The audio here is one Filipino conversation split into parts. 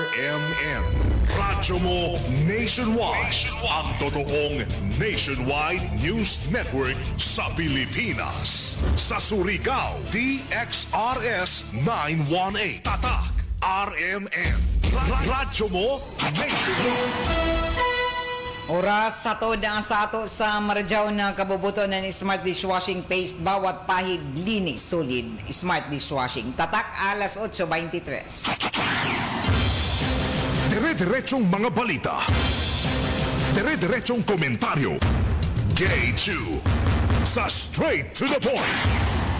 RMN. Radyo mo nationwide. Ang totoong nationwide news network sa Pilipinas. Sa Surigao, DXRS 918. Tatak RMN. Radyo mo nationwide. Oras sa to ang sa ato sa Marjaw na kabubuto ng Smart Dishwashing Paste. Bawat pahid, linis, solid. Smart Dishwashing. Tatak, alas 8:23. Dire-diretsong mga balita. Dire-diretsong komentaryo. Gay Chu. Sa straight to the point.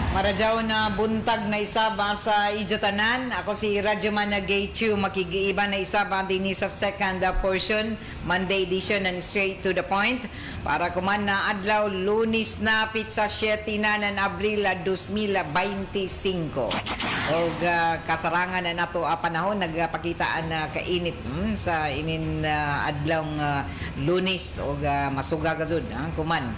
Marjaw na buntag na isaba sa Ijotanan. Ako si Radyoman na Gay Chu. Makigiiba na isaba din sa second portion, Monday edition and straight to the point. Para kuman na adlaw, Lunis na pizza 7 na ng Abril 2025. O kasarangan na nato panahon, nagpakitaan na kainit sa inin adlaw Lunis o masuga gazud kuman.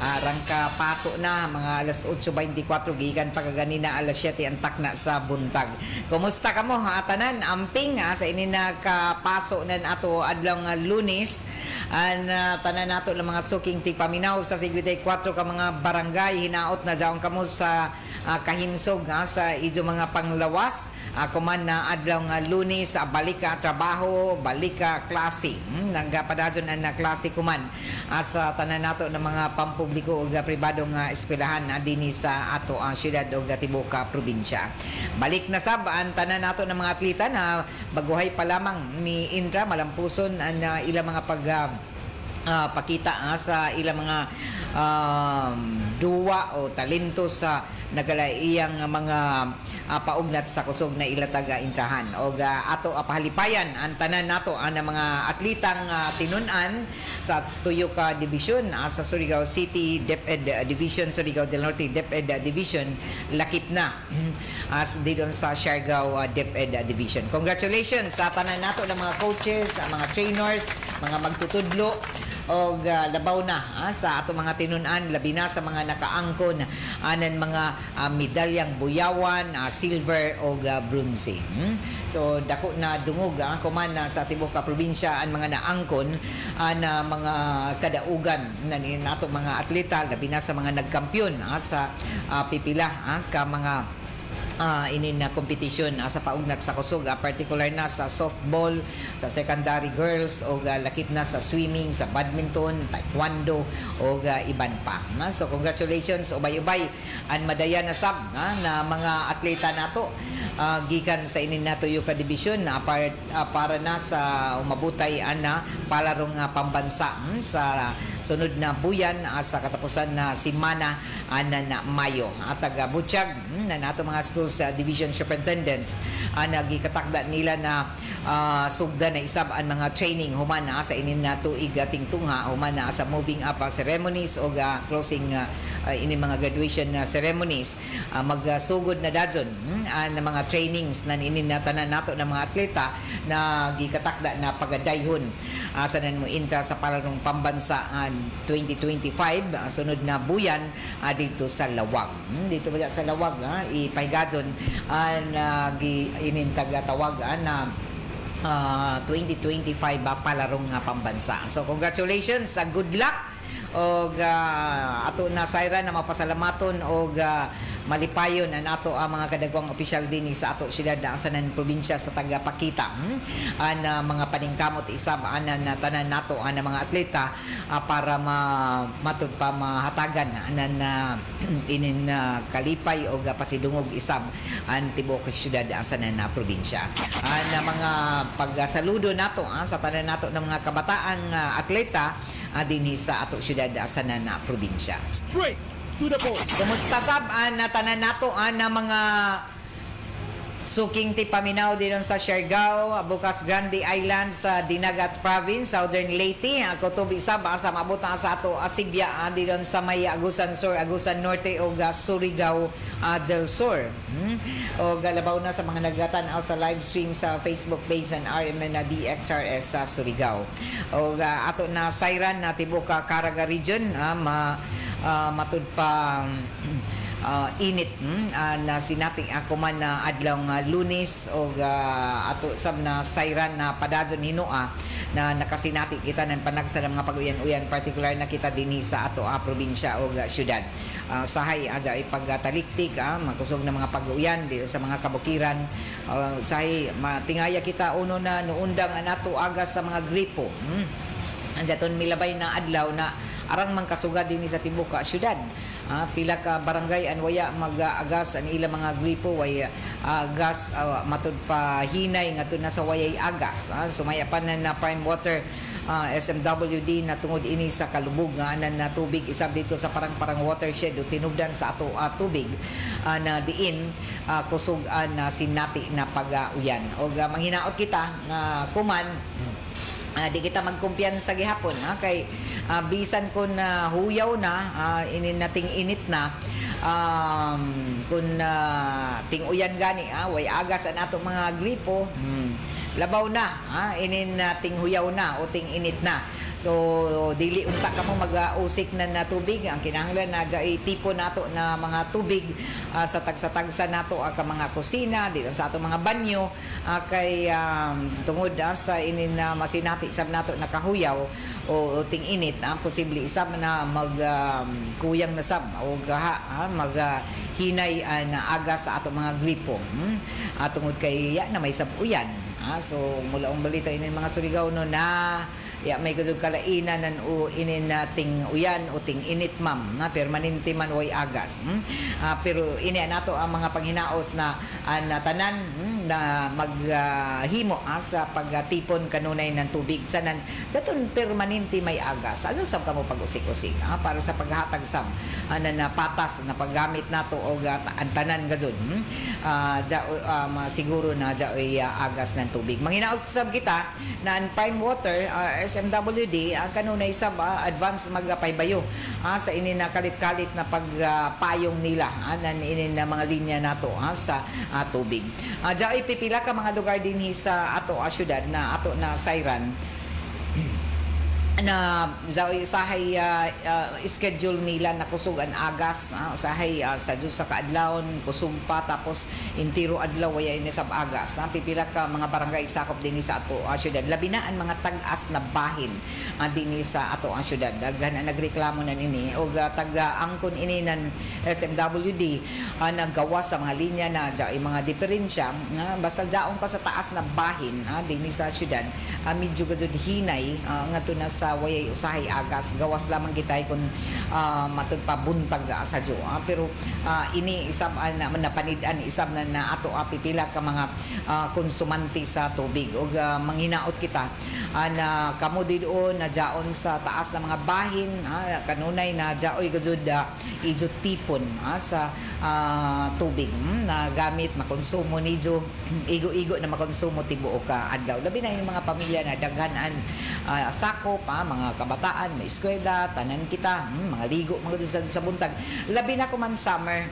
Rangka paso na mga alas 8:24 gikan pagaganina alas 7 ang takna sa buntag. Kumusta kamo tanan? Amping sa inina ka paso nan ato adlaw Lunes. Tanan nato ng mga suking tigpaminaw sa 54 ka mga barangay hinaot na jaon kamo sa kahimsog sa ijo mga panglawas. Kuman na adlaw Lunes balik ka trabaho, balik ka klase. Nagpadadyon na klase kuman sa tanan nato ng mga pampubliko o pribadong eskwelahan dinhi sa ato ang syudad o tibuok probinsya. Balik na sab ang tanan nato ng mga atleta na baguhay pa lamang ni Indra malampuson ang ilang mga pakita sa ilang mga duwa o talento sa nagalaiyang mga paugnat sa kusog na ilataga intrahan o ato pahalipayan ang tanan nato ang mga atletang tinunan sa tuyo ka division sa Surigao City DepEd Division, Surigao del Norte DepEd Division lakip na as dito sa Siargao DepEd Division. Congratulations sa tanan nato ng mga coaches, mga trainers, mga magtutudlo o labaw na sa ato mga tinunan, labi na sa mga nakaangkon anan mga medalyang buyawan, silver o bronze. So dako na dungog kuman sa tibuok probinsya ang mga naangkon na mga kadaugan na nato mga atleta, labi na sa mga nagkampiyon sa pipila ka mga inin na competition sa paugnat sa kusog, particular na sa softball, sa secondary girls o lakip na sa swimming, sa badminton, taekwondo o iban pa. So congratulations ubay-ubay ang madaya na sab na mga atleta nato gikan sa inin nato yung ka-division para na sa umabutay na palarong pambansa sa sunod na buyan sa katapusan na simana na Mayo. Taga Butchag na nato mga schools division superintendents nagikatakda nila na sugda na isab ang mga training human sa inin nato tingtungha human sa moving up ceremonies o closing inin mga graduation ceremonies magsugod na dadyon ang mga trainings na inin tanan nato ng mga atleta na gikatakda na pagadayhon sa nan mo intra sa palarong pambansa 2025 sunod na buyan dito sa Lawag. Dito ba sa Lawag ipahigadson ang inin tagatawag na 2025 palarong pambansa. So congratulations, good luck og ato na sayra na mapasalamaton og malipayon ang ato ang mga kadagwang opisyal din sa ato siyudad sa nan probinsya sa tagapakita ang mga paningkamot isab na tanan nato ang mga atleta para matud pa mahatagan na inin kalipay og pasidungog isab ang tibuok siyudad sa nan probinsya. Ang mga pagsaludo nato sa tanan nato ng mga kabataang atleta dinhi sa ato siyudad sa nan probinsya. Straight to the point. Kumusta sab na tanan nato na mga suking tipaminaw din sa Siargao, Bukas Grande Island sa Dinagat Province, Southern Leyte. Ako to isab sa maabot sa ato Asibya din sa may Agusan Sur, Agusan Norte o Surigao del Sur. O galabaw na sa mga nagtanaw sa live stream sa Facebook page ng RMN na DXRS sa Surigao. O ato na sayran na tibuok Caraga region matud pa init na sinati ako man na adlaw nga Lunes o ato sab na sayran na padazon hinua na nakasinati kita ng panagsa ng mga pag-uyan-uyan, particular na kita dinhi sa ato probinsya o syudad. Sahay aja ay pagtaliktik magkusog ng mga pag-uyan di sa mga kabukiran. Sahay matingaya kita uno na nuundang nato agas sa mga gripo. Anjaton milabay na adlaw na arang man kasugad dinhi sa tibuok syudad. Pila ka barangay anwaya mag-agas ang ilang mga gripo way gas matud pa hinay ngadto na sa wayay agas. Sumayapan na Prime Water SMWD na tungod ini sa kalubog nga anan na tubig isab dito sa parang watershed o tinubdan sa ato tubig na diin kusog na sinati na pag-uyan. O manghinaot kita nga kuman di kita magkumpiyansa gihapon kay bisan kun huyaw na inin nating init na kun ting-uyan gani way agas ang atong mga gripo labaw na inin nating huyaw na o ting init na. So dili unta ka mo mag-usik na tubig. Ang kinahanglan na dya tipo nato na mga tubig sa tagsa-tagsa nato ka mga kusina dito sa ato mga banyo kay tungod sa inin na masinati sab nato nakahuyaw o ting init posible isab na mag kuyang na sab o gaha mag hinay na agas sa ato mga gripo tungod kay na may sab-uyan. So mula ang balita inin mga Surigao no na may gazug kalainan o inin nating uyan o ting init ma'am na permanente man way agas. Pero ini nato ang mga panghinaot na tanan na maghimo sa pagtipon kanunay ng tubig sanan saton permanente may agas. Ano sab ka mo pag-usik-usik para sa paghatag sab na patas na paggamit nato og tanan gazud. Siguro na ay agas ng tubig. Manghinaot sab kita na ang Prime Water SMWD ang kanunay sab advance magpaybayo sa ini na kalit-kalit na pagpayong nila nan ini na mga linya nato sa tubig. Diay pipila ka mga lugar dinhi sa ato syudad na ato na sayran na usahay schedule nila na kusog ang agas usahay sa jud sa kaadlawon kusog pa tapos intiro adlaw waya ini sab agas pipila ka mga barangay sakop dinhi sa ato syudad labi na ang mga tag-as na bahin dinhi sa ato syudad daghan na nagreklamo na nini og taga-angkon ini nan SMWD naggawas sa mga linya na mga diferensya basta jaon pa sa taas na bahin dinhi sa syudad medyo gud hinay ngadto na sa wayay usahay agas gawas lamang gitay kun matud pa buntag sa jo pero ini isab na napanid-an isab na ato pipila ka mga konsumante sa tubig ug manghinaot kita na kamo didoon na jaon sa taas na mga bahin kanunay na jaoy gazud ijud tipon sa tubig na gamit makonsumo nijo igo-igo na makonsumo tibuok ka adlaw labi na yung mga pamilya na daghanan sakop mga kabataan may eskwela tanan kita mga ligo mga sa buntag labi na kuman summer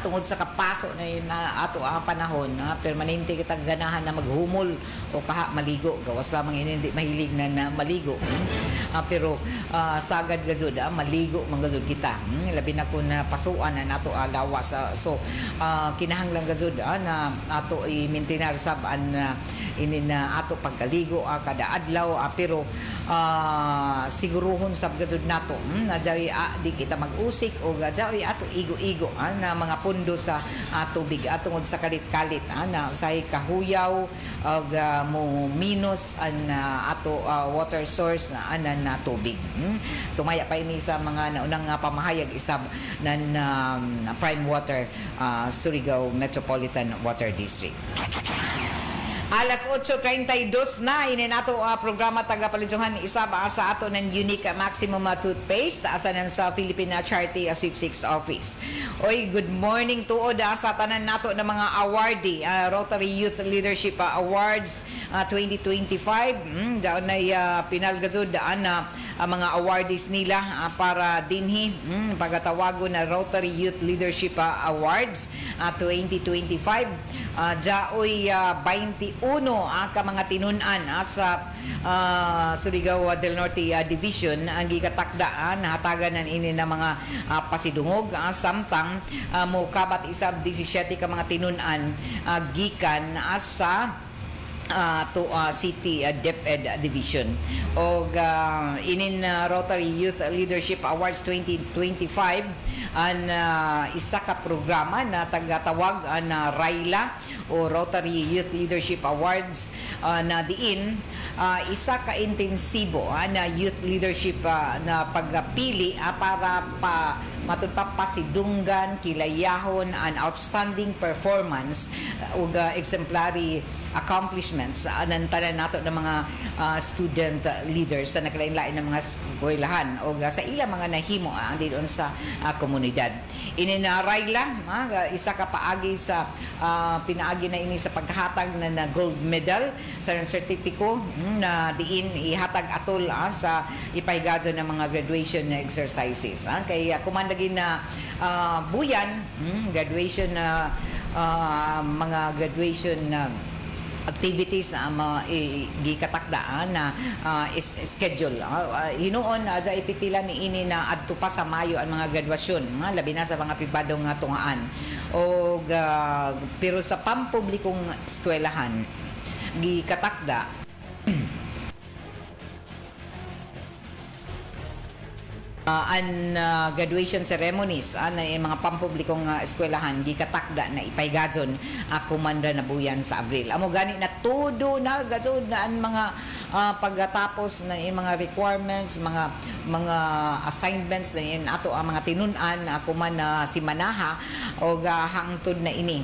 tungod sa kapaso na ato panahon permanente kita ganahan na maghumol o kaha maligo gawas lamang hindi mahilig na maligo pero sagad gazud maligo manggazud kita labi na kun pasuan na nato lawas so kinahanglan gazud na ato i-maintain sab ini na ato pagkaligo kada adlaw pero siguruhon sab gazud nato na jawi di kita mag-usik o jawi ato igo-igo na mga pundo sa tubig tungod sa kalit-kalit na say kahuyaw og mo minus an ato water source na anan na tubig. Sumaya pa ini sa mga naunang pamahayag isab nan Prime Water Surigao Metropolitan Water District. Alas 8:32 na ini nato programa taga-paludyohan isab sa ato ng Unique Maximum Toothpaste asa nan sa Philippine Charity Sweepstakes Office. Oy, good morning tuod sa tanan nato ng mga awardee Rotary Youth Leadership Awards 2025. Daon na pinalgazod na mga awardees nila para dinhi pagatawago na Rotary Youth Leadership Awards 2025 Jaoy 21 ka mga tinunan sa Surigao del Norte Division ang gikatakdaan hatagan ini na mga pasidungog samtang mo kabat isab 17 ka mga tinunan gikan sa City DepEd Division o inin Rotary Youth Leadership Awards 2025 ang isa ka programa na tagatawag na RYLA o Rotary Youth Leadership Awards na diin isa ka intensibo na youth leadership na pagpili para matud pa pasidunggan kilayahon an outstanding performance ug exemplary accomplishments anan tanan nato ng mga student leaders sa naglain-lain ng mga eskwelahan o sa ilang mga nahimo ang doon sa komunidad. Ini na RYLA isa ka paagi sa pinaagi na ini sa paghatag na gold medal sa sertipiko na diin ihatag atol sa ipahigazo ng mga graduation exercises. Kay kumandagin na buyan graduation na mga graduation activities gikatakdaan na schedule. Hinuon sa ipipila ni ini na adto pa sa Mayo ang mga graduasyon, labi na sa mga pribadong tungaan. O pero sa pampublikong eskwelahan gikatakda graduation ceremonies na mga pampublikong eskwelahan gikatakda na ipaygazon kumanda na buyan sa Abril. Amo gani na todo na gazon na ang mga paggatapos na mga requirements, mga assignments na yun ato ang mga tinunan kuman na simanaha o hangtod na ini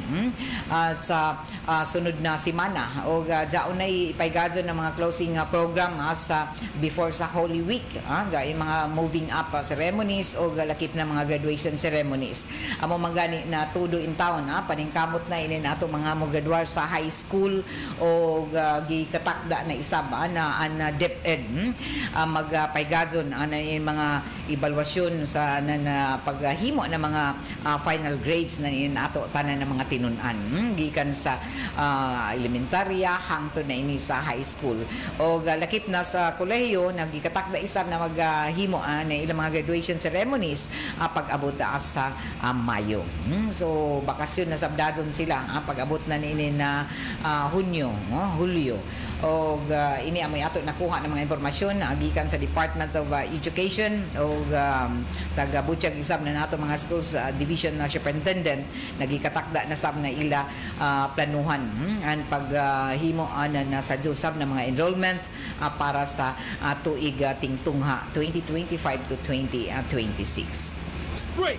sa sunod na simana o jaon na ipaygazon ng mga closing program sa before sa Holy Week yung mga moving up ceremonies o galakip na mga graduation ceremonies. Amo mangani na tudo in town paningkamot na ini nato mga mograduar sa high school o gikatakda na isab na DepEd magpaygazon ana yung mga evaluasyon sa paghimo na mga final grades na nato tanan ng mga tinunan gikan sa elementarya hangtod na ini sa high school o galakip na sa kolehiyo nagikatakda isab na maghimo na ilang mga graduation ceremonies pag-abot sa Mayo. So bakasyon na sabdadon sila pag-abot na ini na Hulyo. O ini amoy ato nakuha ng mga impormasyon gikan sa Department of Education o taga-Butchag isab na nato mga schools division na superintendent nagikatakda na sab na ila planuhan ang paghimo na sa sab na mga enrollment para sa tuig tingtungha 2025 to 2026. Straight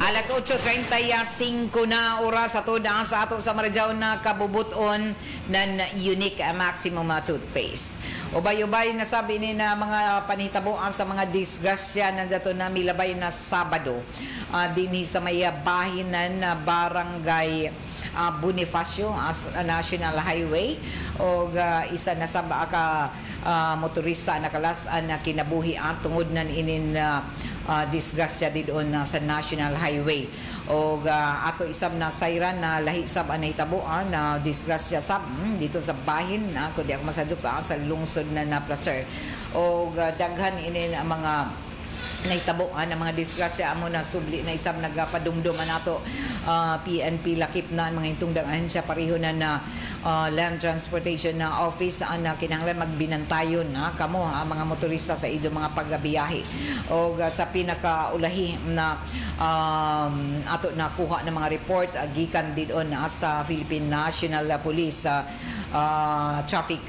Alas 8:35 na oras sa toda sa ato sa Marajao na kabubuton ng Unique Maximum toothpaste. Ubay-ubay na sabi ni na mga panhitaboan sa mga disgrasya na dato na milabay na Sabado dinhi sa may bahinan na barangay Bonifacio as National Highway o isa na sa motorista nakalas na kinabuhi tungod nan inin disgrasya didon sa National Highway o ato isab na sayran na lahi sab nahitaboan na disgrasya sab dito sa bahin kundi ako masaduk sa lungsod na Placer o daghan inin ang mga nahitaboan ng mga disgrasya amo na subli na isab nagapadumdum nato PNP lakip na mga intungdang ahensya pareho na Land Transportation na Office na kinahanglan magbinantayon kamo mga motorista sa inyong mga pagbiyahe o sa pinakaulahi na ato nakuha ng mga report gikan didon sa Philippine National Police Traffic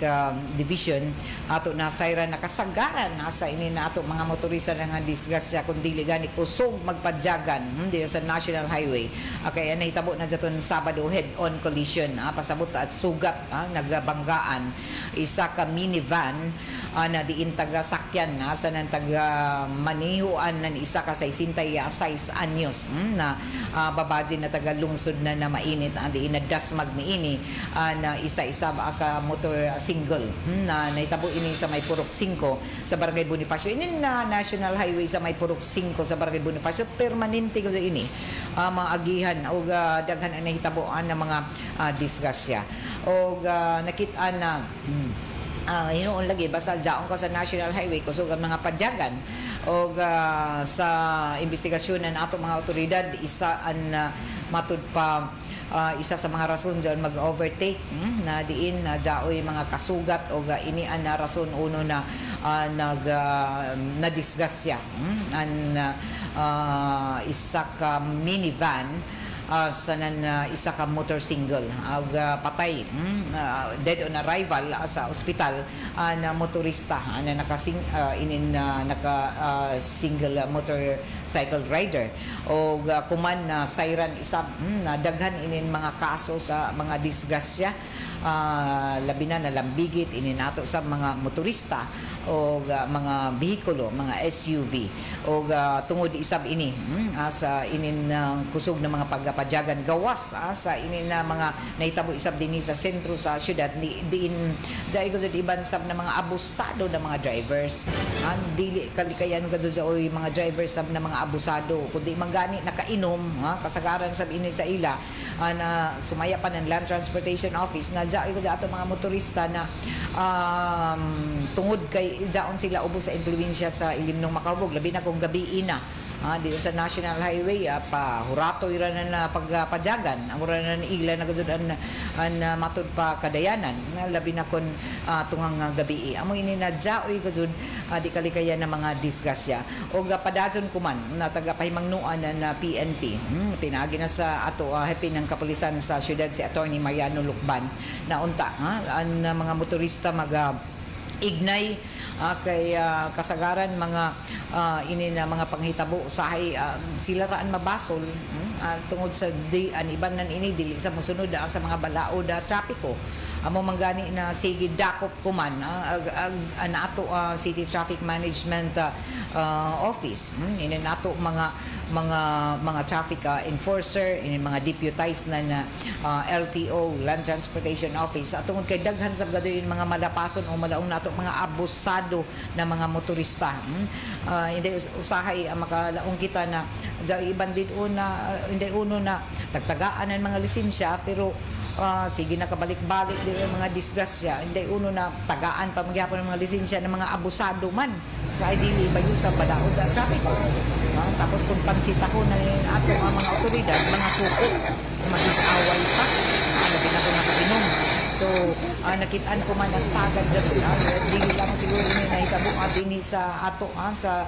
Division ato na sayran nakasagaran sa ini na ato mga motorista nga disgrasya kun dili gani kusog magpadyagan dito sa National Highway kaya nahitabo na daton Sabado head-on collision pasabot at sugat nagabanggaan isa ka minivan na diin taga sakyan sa nang taga manihuan nan isa ka 66 anyos na babaji na taga lungsod na mainit diin na dasmag niini na isa-isa ka motor single na naitabo ini sa may Purok 5 sa Barangay Bonifacio ini na National Highway sa may Purok 5 sa Barangay Bonifacio permanente ko ini maagihan o daghan ang nahitaboan ng mga disgrasya o nakitaan na hinoon lagi basta jaon ko sa National Highway kusog ang mga padyagan o sa investigasyon ng ato mga otoridad isa an matud pa isa sa mga rason dyan mag-overtake na diin na jaoy mga kasugat o ini an na rason uno na na disgrasya isa ka minivan sa isa ka motor single patay dead on arrival sa ospital na motorista na naka single motorcycle rider o kuman na siren isa na daghan inin mga kaso sa mga disgrasya labi na nalambigit ininato sa mga motorista o mga bihikulo, mga SUV o tungod isab ini sa inin kusog na mga pagpajagan gawas sa inin na mga nahitabo isab dinhi sa sentro sa syudad diin dai ko iban sab na mga abusado na mga drivers dili kalikayan kadto sa mga drivers sab na mga abusado kundi mangani nakainom kasagaran sab ini sa ila na sumaya pa ng Land Transportation Office na dai ko ato mga motorista na tungod kay jaon sila ubos sa impluwensya sa ilim ng makahubog labi na kung gabi na dito sa National Highway pa hurato ira na pagpajagan ang ura na ila na gudud an matud pa kadayanan labi na kon tungang gabi amo ini na jaoy gudud di kalikayan na mga disgrasya o padadyon kuman na taga pahimangnuan na PNP pinagi na sa ato happy ng kapulisan sa syudad si Attorney Mariano Lucban na unta ang mga motorista ignay kay kasagaran mga ini na mga panghitabo usahay sila raan mabasol tungod sa iban nan ini dili sa mosunod sa mga balaod trapiko amo manggani na sige dakop kuman ang ato City Traffic Management Office ini nato mga traffic enforcer ini mga deputized na LTO Land Transportation Office tungod kay daghan sa gaduin mga malapason o malaong nato mga abusado na mga motorista hindi usahay makalaong kita na iban din hindi uno na tagtagaan ng mga lisensya pero sige nakabalik-balik din ang mga disgrasya hindi uno na tagaan pa magyapon ng mga lisensya ng mga abusado man sa dili bayo sa badaod traffic tapos kung pansita ko na ato ang mga otoridad mga suko mag-away pa labi na ko nakainom so nakitaan ko man na sagad dili lang siguro ni nahitabo din sa ato sa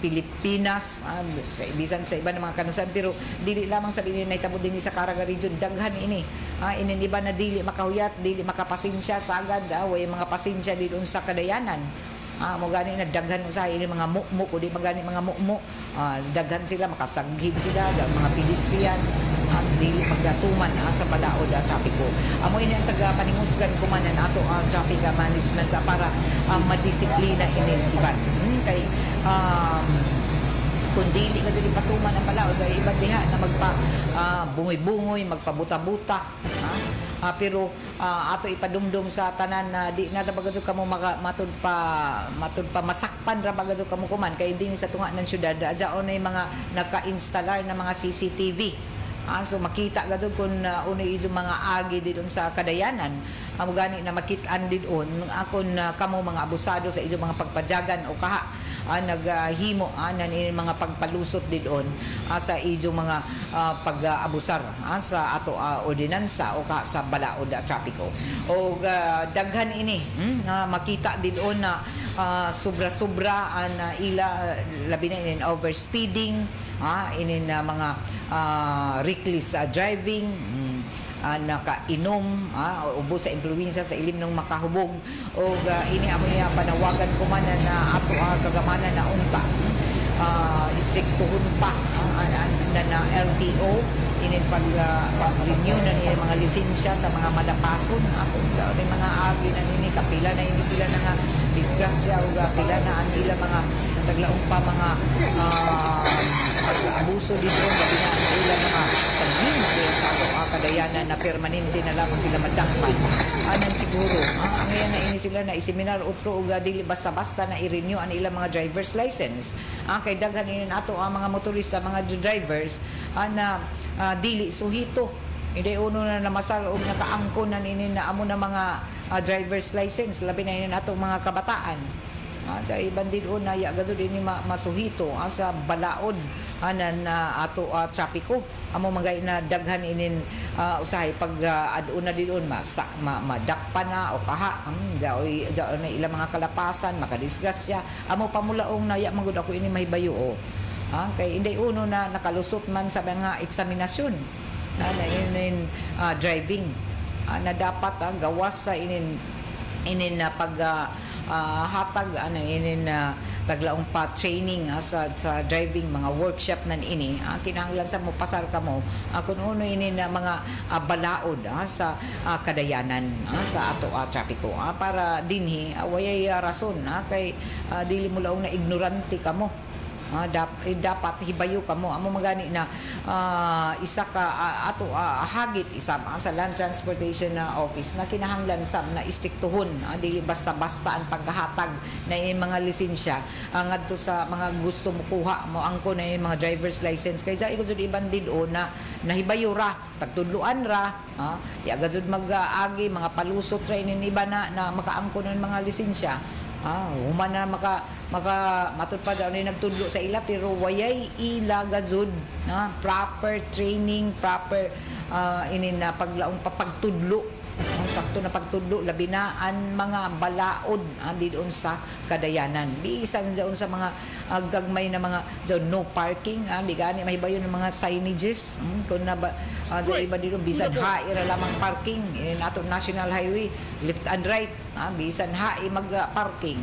Pilipinas sa bisan sa iba ng mga kanusan pero dili lamang sa dinhi nahitabo din sa Caraga region daghan ini iba na dili makahuyat dili makapasensya sagad way mga pasensya didon sa kadayanan mo gani na daghan usahay ini mga mukmuk o di magani mga mukmuk daghan sila makasaghig sila mga pedestrian dili magatuman sa balaod trapiko amo ini ang taga paningusgan kumanan ato ang traffic management para madisiplina ini iban kay kung dili ka dili patuman ang balaod kay iban diha na magpa bungoy-bungoy magpabuta-buta pero ato ipadumdum sa tanan na di na bagado kamo matud pa masakpan ra bagado kamo kuman kay dinhi sa tunga ng syudad adyaon ay mga naka-installer na mga CCTV so makita gadto kun unay ijo mga agi didon sa kadayanan amo gani na makit-an didon akon kamo mga abusado sa ijo mga pagpajagan o kaha naghimo nan mga pagpalusot didon sa ijo mga pag-abusar sa ato ordinansa o ka sa balaod trapiko o daghan ini makita didon na sobra-sobra ila labi na in overspeeding inin mga reckless driving nakainom ubos sa impluwensya sa ilim ng makahubog o ini amoy panawagan ko man na ato kagamanan na unta istriktuhon pa na LTO inin pag-renew na nila mga lisensya sa mga madapason. Ako sa mga agi na nini kapila na ini sila nga disgrasya o pila na ang ila mga naglaong pa mga abuso dito gabi na ang ila mga tagin sa atong kadayanan na permanente na lamang sila madakpan. Anan siguro ngayon na ini sila na iseminar utro o dili basta-basta na i-renew ang ilang mga driver's license. Kay daghan ini nato ang mga motorista, mga drivers na dili suhito. Hindi uno na namasal o nakaangko na nini na amo na mga driver's license labi na ini natong mga kabataan. Sa iban din una ya gadto din masuhito sa balaod anan ato trapiko amo magay na daghan inin usahay pag aduna din madakpan na o kaha jaoy na ilang mga kalapasan makadisgrasya amo pamulaong na ya magud ako ini mahibayo kay inday uno na nakalusot man sa mga eksaminasyon na inin driving na dapat gawas sa inin na pag hatag inin taglaong pa training sa driving mga workshop nan ini kinahanglan sa mo pasar kamo kun uno ini na mga balaod sa kadayanan sa ato trapiko para dinhi wayay rason kay dili mo laong na ignorante kamo. Dapat hibayo kamo amo magani na isa ka ato hagit isa sa Land Transportation Office na kinahanglan sa na istiktuhon dili basta-basta ang paghahatag na mga lisensya ngadto sa mga gusto mo kuha mo angko na mga driver's license kay sa igud iban did-o na nahibayo ra pagtudloan ra ya gazud mag-agi mga palusot ra inin iba na makaangko ng mga lisensya. Human na maka matupad daw ni nagtudlo sa ila pero wayay ila gazud na proper training proper inin na paglaong papagtudlo sakto na pagtudlo labi na ang mga balaod diyon sa kadayanan bisan dayon sa mga gagmay na mga no parking di gani mahibayon ng mga signages kun na ba iba dito bisan haira lamang parking in ato national highway left and right bisan hai mag-parking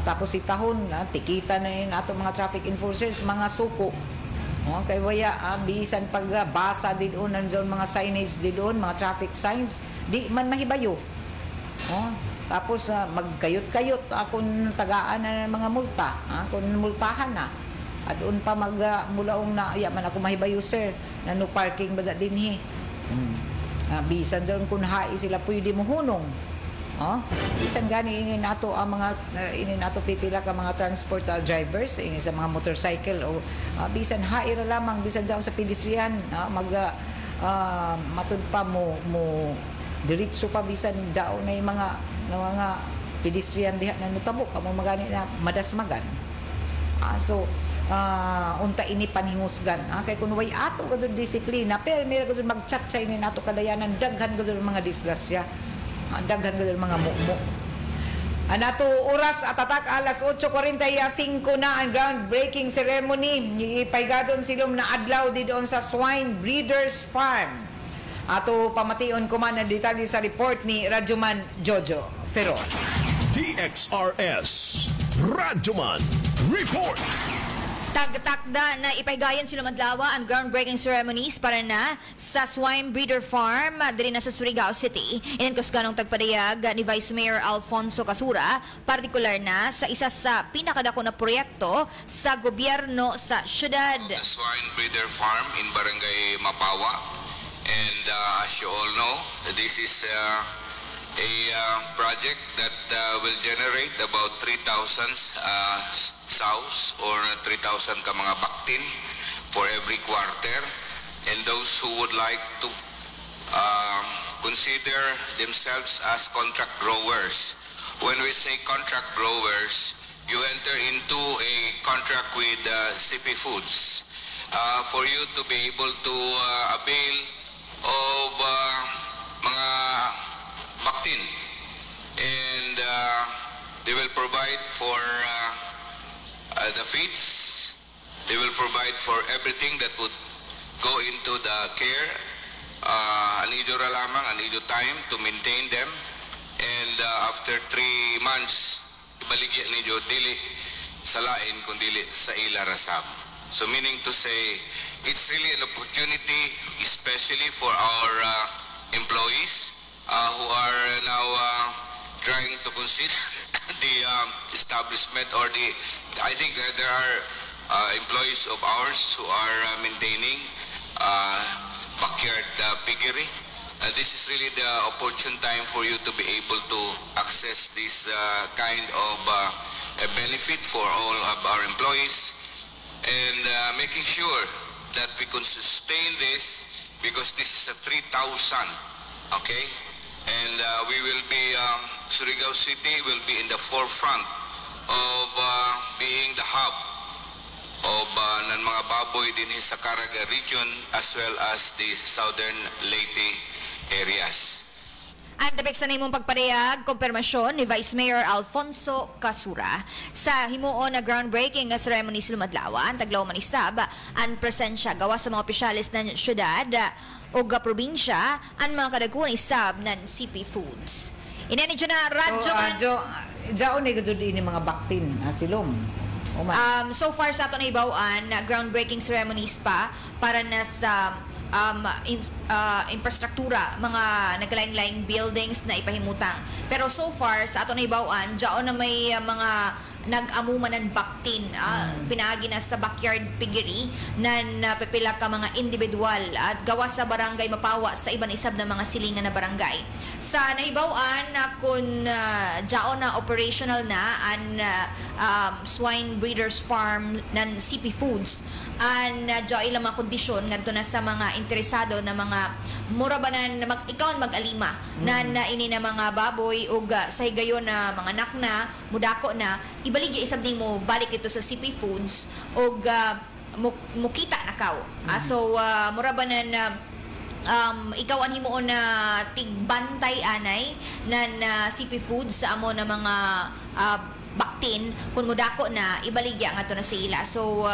tapos itahon tikita na yun ato mga traffic enforcers mga suko kay waya bisan pagbasa din nandiyon mga signage din mga traffic signs di man mahibayo tapos magkayot-kayot akong tagaan na mga multa kung multahan na at doon pa mulaong na man ako mahibayo sir na no parking ba dinhi bisan doon kung hai sila pwede mo hunong bisan gani ini nato ang mga ini nato pipila ka mga transport drivers ini sa mga motorcycle o bisan haira lamang bisan sa pedestrian matud pa mo diretso pa bisan daw na mga pedestrian diha na nutabo kamo magani na madasmagan so unta ini panhingusgan kay kun way ato gud disiplina pero mira gud magchat sa ini nato kadayanan daghan gud mga disgrasya daghan gud mga mukmuk. Anato oras at atak alas 8:45 na ang groundbreaking ceremony ipaygadon silom na adlaw didoon sa Swine Breeders Farm. Ato pamation ko man ang detalye sa report ni Radyoman Jojo Ferron. TXRS Radyoman Report. Tagtakda na ipaygayon sila madlawa ang groundbreaking ceremonies para na sa Swine Breeder Farm diri na sa Surigao City. Inan kusganong tagpadayag ni Vice Mayor Alfonso Casura, partikular na sa isa sa pinakadako na proyekto sa gobyerno sa syudad. The Swine Breeder Farm in Barangay Mapawa, and as you all know, this is a project that will generate about 3,000 sows or 3,000 ka mga baktin for every quarter, and those who would like to consider themselves as contract growers. When we say contract growers, you enter into a contract with CP Foods for you to be able to avail of mga baktin, and they will provide for the feeds, they will provide for everything that would go into the care. Anidyo ra lamang, anidyo time to maintain them, and after 3 months ibaligya nidyo dili sa lain kung dili sa ila rasab. So meaning to say, it's really an opportunity, especially for our employees who are now trying to consider the establishment or I think that there are employees of ours who are maintaining backyard piggery. This is really the opportune time for you to be able to access this kind of a benefit for all of our employees, and making sure that we can sustain this, because this is a 3,000, okay? And we will be, Surigao City will be in the forefront of being the hub of ng mga baboy din sa Caraga region as well as the southern Leyte areas. Ang tapik sa nimong pagparehag, kompirmasyon ni Vice Mayor Alfonso Casura sa himuon na groundbreaking nga ceremony sa Lumadlawan, Taglaw Manisab, ang presensya gawa sa mga opisyalis ng syudad o probinsya, ang mga kadaguan isab ng CP Foods. Inanidyo na radyo man. Diyan ni gud ini mga baktin silom. So far sa ato na ibawaan, groundbreaking ceremonies pa para na sa infrastruktura, mga naglaing-laing buildings na ipahimutang. Pero so far, sa ato na ibawaan, diyan na may mga nag-amuman ng baktin, pinaagi na sa backyard piggery na napipila ka mga individual at gawa sa barangay Mapawa sa iban isab na mga silingan na barangay. Sa naibawaan na kung diyan na operational na ang swine breeders farm ng CP Foods, and diyan ilang mga kondisyon ngadto na sa mga interesado na mga murabanan na ikaw mag-alima na ini na mga baboy o sa higayon na mga anak na mudako na ibaligya isab nimo balik ito sa CP Foods o mukita na kaw. So murabanan na ikaw ang himuon na tigbantay anay na CP Foods sa amo na mga baktin kung mudako na ibaligya nga to na sa ila. So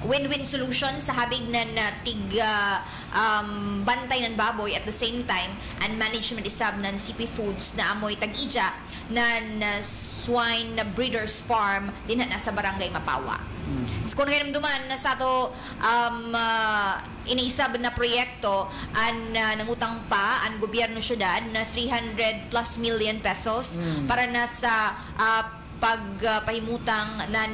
win-win solution sa habig na bantay ng baboy at the same time and management isab ng CP Foods na amoy tag-ija ng swine breeders farm din na sa barangay Mapawa. So kung hinamduman na sa to iniisab na proyekto an nangutang pa ang gobyerno syudad na 300+ million pesos para na sa pagpahimutang na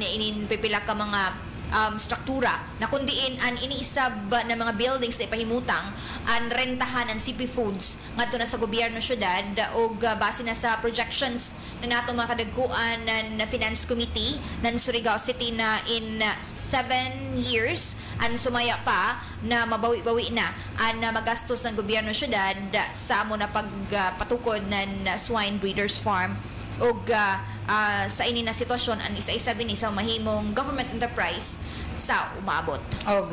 pipila ka mga struktura na kundiin ang iniisab na mga buildings na ipahimutang ang rentahan ng CP Foods ngadto na sa gobyerno syudad o base na sa projections na nato mga kadagkuan ng Finance Committee ng Surigao City na in 7 years ang sumaya pa na mabawi-bawi na ang magastos ng gobyerno syudad sa amo na pagpatukod ng swine breeders farm o sa ini na sitwasyon ang isa-isa bini sa mahimong government enterprise sa umabot. Og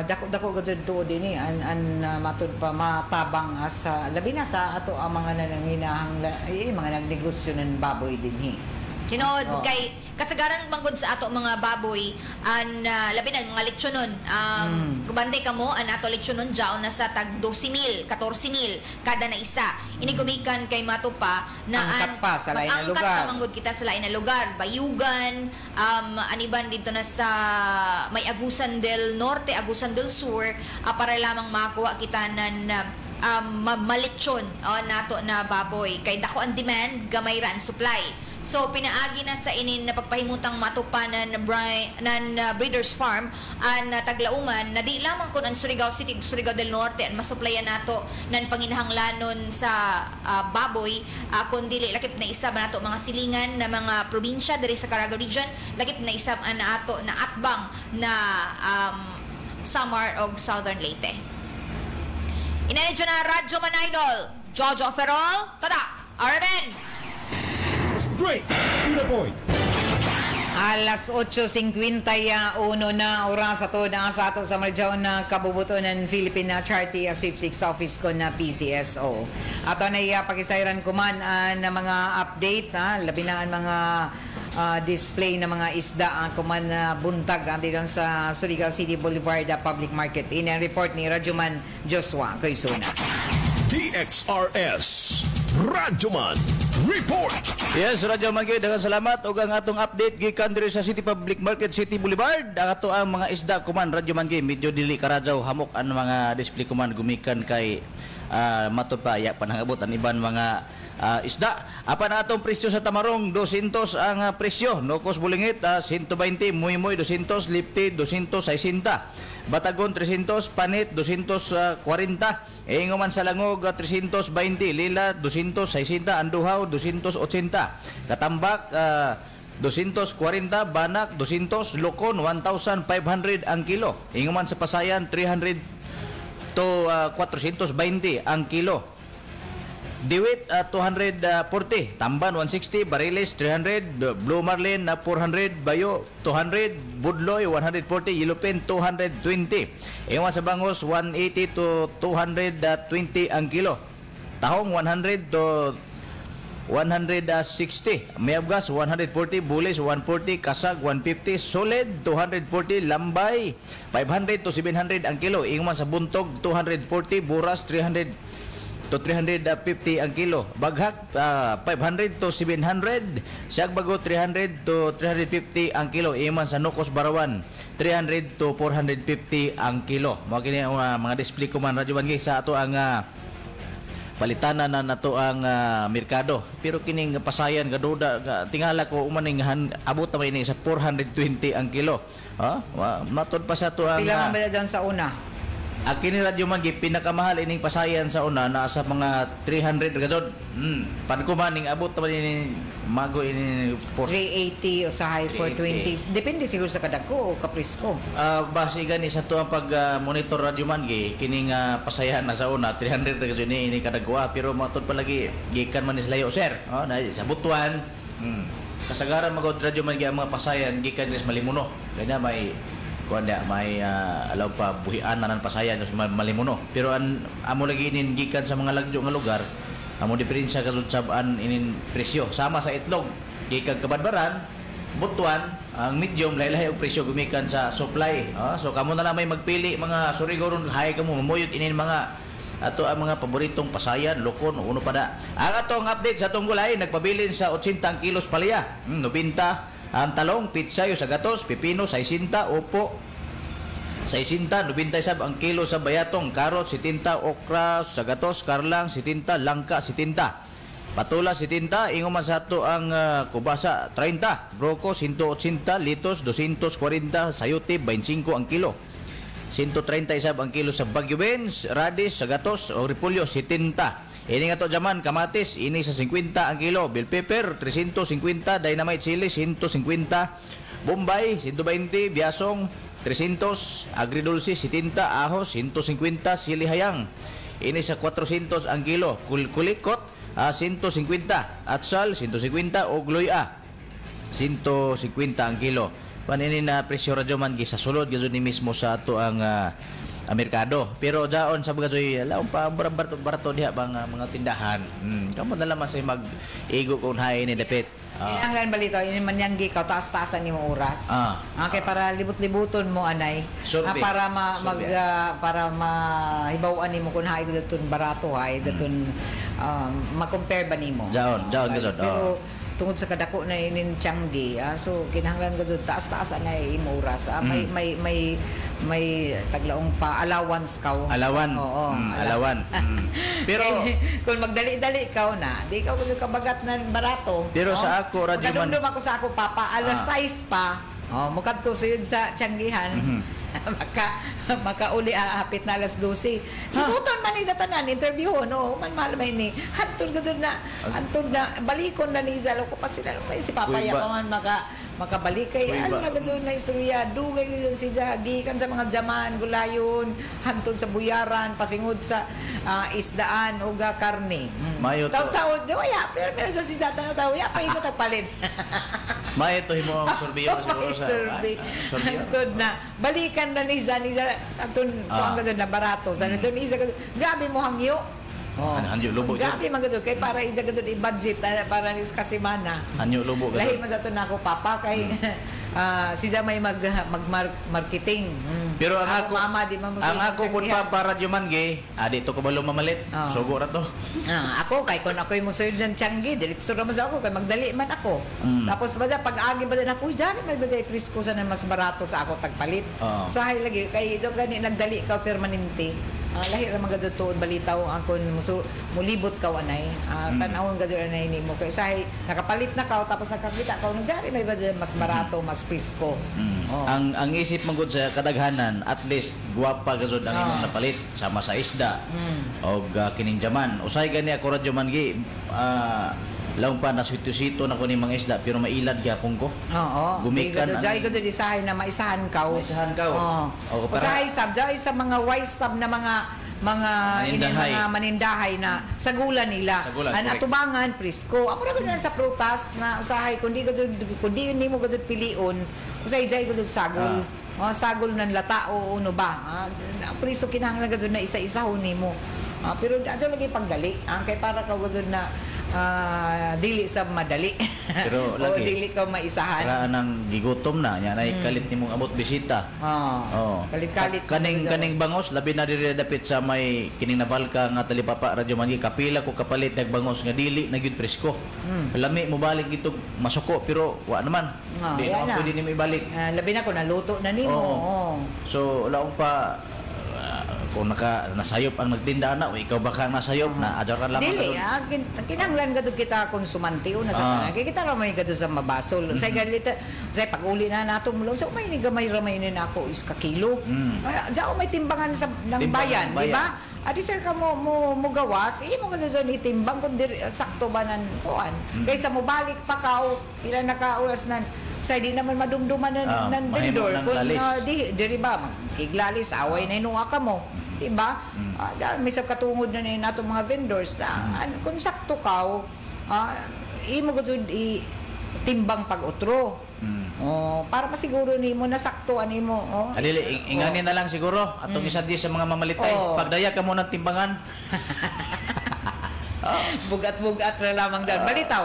dako gud to dinhi an matud pa matabang sa labi na sa ato ang mga nananginahang mga nagnegosyo ng baboy dinhi. Tinod kay kasagaran manggod sa ato mga baboy an labi na mga leksyonon kubantay kamo an ato leksyonon jaon na sa tag 12,000 14,000 kada na isa ini gumikan kay matupa na angkat pa sa lain na lugar angkat manggod kita sa lain na lugar Bayugan aniban dito na sa may Agusan del Norte Agusan del Sur para lamang makakuha kita ng malitsyon nato na baboy kay dako ang demand gamay ra ang supply. So pinaagi na sa inin na pagpahimutang matupanan ng breeders farm ang taglauman na di lamang kun ang Surigao City Surigao del Norte ang masuplayan nato ng panginahanglanon sa baboy kundi lakip na isab nato mga silingan na mga probinsya diri sa Caraga region lakip na isab an ato na atbang na Samar og Southern Leyte. Inanidyo na Radyo Man Idol Jojo Ferrol Tadak RMN Straight to the point. Alas 8:51 na oras ato na sa ato sa Marjaw na kabubuto ng Philippine Charity Sweepstakes Office ko na PCSO. Ato na pakisayran kuman na mga update labi na ang mga display na mga isda kuman buntag dito sa Surigao City Boulevard Public Market. In ang report ni Radyoman Joshua Coysuna. TXRS Radyoman Report. Yes, Radyo Manggi, daghang salamat ug ang atong update gikan diri sa City Public Market, City Boulevard. Ang ato ang mga isda kuman Radyo Manggi, medyo dili karadyaw hamok ang mga display kuman gumikan kay matod pa ya panangabot ang iban mga isda. Apan atong presyo sa tamarong 200 ang presyo, nokos bulingit 120, muimoy 200, lipti 260. Batagon 300, panit 240, inguman sa langog 320, lila 260, anduhaw 280, katambak 240, banak 200, lokon 1,500 ang kilo. Inguman sa pasayan 300 to 420 ang kilo. Diwit 240, Tamban 160, Bariles 300, Blue Marlin 400, Bayo 200, Budloy 140, Yellowfin 220. Ewan sa bangos 180 to 220 ang kilo. Tahong 100 to 160. Mayabgas 140, Bulis 140, Kasag 150, Solid 240, Lambay 500 to 700 ang kilo. Inguman sa buntog 240, Buras 300 to 350 ang kilo. Baghak 500 to 700. Siagbago 300 to 350 ang kilo. Iman sa Nocos Barawan 300 to 450 ang kilo. Mga kini mga display ko man Radyo Manggi sa ato ang palitanan na nato ang merkado. Pero kining pasayan gaduda tingala ko umaning abot ta ini sa 420 ang kilo. Matod pa sa to ang Pila man ba dyan sa una? Kini Radyo Manggi pinakamahal ining pasayan sa una nasa mga 300 gazod. Pankumaning abot ta ini mago ini 380 o sa high 420. Depende siguro sa kadako o kaprisko. Base gani sa to ang pag monitor Radyo Manggi kining pasayan na sa una 300 gazod ini kadagwa pero matod pa lagi gikan man ni layo sir. Sa Butuan. Kasagaran magod Radyo Manggi ang mga pasayan gikan ni Malimuno. Kanya may alaw pa buhian na ng pasayan Malimuno. Pero amo lagi inin gikan sa mga lagyo nga lugar, amo diferensya kasud sabaan inin presyo. Sama sa itlog, gikan Kabadbaran, Butuan, ang medium lahi-lahi og presyo gumikan sa supply. So kamo na lang may magpili mga Surigao ron hay kamo mamuyot inin mga ato ang mga paboritong pasayan, lokon, uno pada. Ang atong update sa atong gulay nagpabilin sa 80 ang kilos palaya, 90 ang talong, pitsayo sa gatos, pipino, 60, upo, 60, 97 ang kilo sa bayatong, karot, 70, okra, sa gatos, karlang, 70, langka, 70. Patula, 70, inguman sa ito ang kubasa, 30, broko, 180, litos, 240, sayote, 25 ang kilo. 137 ang kilo sa Baguio Beans, radish, sa gatos, o repolyo, 70. Ini nga to jaman kamatis ini sa 50 ang kilo, bell pepper 350, dynamite chili 150, bombay 120, biasong 300, agridulce 70, ahos 150, sili hayang ini sa 400 ang kilo, kulikot 150, atsal 150, og luya 150 ang kilo. Panini na presyo Radyo Manggi sa sulod gazon ni mismo sa ato ang merkado. Pero daon sa bagasoy laom pa barato diha bang mga tindahan. Kamo na lamang sa mag-igo kung hay ni dapit. Ang lan balito ini man yang gikaw taas-taasan nimo oras. Okay para libot-libuton mo anay. Para para mahibaw-an nimo kun hay daton barato hay daton ma-compare ba nimo. Daon gazon. Pero tungod sa kadako na inin Tianggi, so kinahanglan gazud taas-taas na imo oras. May taglaong pa allowance kaw. Alawan. Alawan. Pero kung magdali-dali kaw na, di ka gud kabagat na barato. Pero sa ako Radyo Manggi, ako sa ako papa alas 6 pa. Mukadto suyod sa Tianggihan. Makauli hapit na alas 12. Hibuton man ni sa tanan interview man mahal may ni. Hantod na balikon na ni Zalo ko pa sila may si papaya pa man makabalik kay ano na gud na istorya dugay gud si Jagi kan sa mga jaman gulayon hantod sa buyaran pasingod sa isdaan ug karne. Taw-taw waya pero si Jatan taw ya pa ito tagpalit. May ito himo ang sorbiyo siguro sa hantod na balikan na ni Zaniza atun kuan gud na barato sa natun isa grabe mo hangyo. Hanyo lubo. Grabe man gud kay para isa gud i-budget para ni kasimana. Hanyo lubo gud. Lahi man sa to nako papa kay siya may mag-marketing. Pero ang ako, mama, di man mo ang ako pud sanggihan. pa radyo man gi, dito ko balo mamalit. Oh. Sugo ra to. Ako kay kun ako'y mo suyod ng Tianggi, diretso ra man sa ako kay magdali man ako. Tapos pag-agi ba din ako, diyan may ba presko sa na mas barato sa ako tagpalit. Oh. Usahay lagi kay ito gani nagdali ka permanente. Lahi ra mga tuod balitaw ako mulibot ka anay. Tanawon gadto anay nimo kay usahay nakapalit na ka tapos nakakita ka no diyan may ba mas barato, mas presko. Oh. Ang isip man gud sa kadaghanan, at least guwapa gazud ang imong napalit sama sa isda. Og kining jaman. Usay gani ako radyo man gi. Laong pa na sito-sito na ko ni mga isda pero mailad gyapon ko. Oo. Gumikan Jay ko di sahay na maisahan ka. Maisahan ka. Oo. Usahay sab jay sa mga wise sab na mga manindahay na sagulan nila. Ang atubangan presko. Ako ra gud sa prutas na usahay kundi nimo gud pilion. Usahay jay gud sagol. Sagol nan lata o uno ba. Presko kinahanglan gud na isa-isa nimo. Pero ato lagi pagdali. Kay para ka gud na dili sa madali. Pero o lagi dili ka maisahan. para nang gigutom na nya nay kalit nimong abot bisita. Kalit-kalit Kaning bangos labi na diri dapit sa may kining navalka nga talipapa radyo man gi kapila ko kapalit nag bangos nga dili na gyud presko. Lami mo balik ito masuko pero wa naman. Di na pwede nimo ibalik. Labi na ko naluto na nimo. Oo. So laong pa kung nasayop ang nagtinda na o ikaw baka nasayop na adyo ka lamang Dili, kinahanglan gadto kita konsumante o nasa tanan. Kay kita ra may gadto sa mabasol. Say galita, say pag-uli na nato mulo. So may ni gamay-ramay na nako is ka kilo. Diao may timbangan sa ng bayan, di ba? Adi sir ka mo gawas, imo ka doon itimbang kung sakto ba nan kuan. Kaysa mo balik pa ka o pila na ka oras nan sa di naman madumduman ng vendor kung di ba magkiglalis away na inuha ka mo. Diba? May sab katungod na nato mga vendors na kung sakto ka imo gud timbang pag-utro. Para masiguro nimo na sakto animo. Alili ingani na lang siguro atong isa di sa mga mamalitay. Pagdaya ka mo ng timbangan. Bugat-bugat ra lamang daw. Balitaw.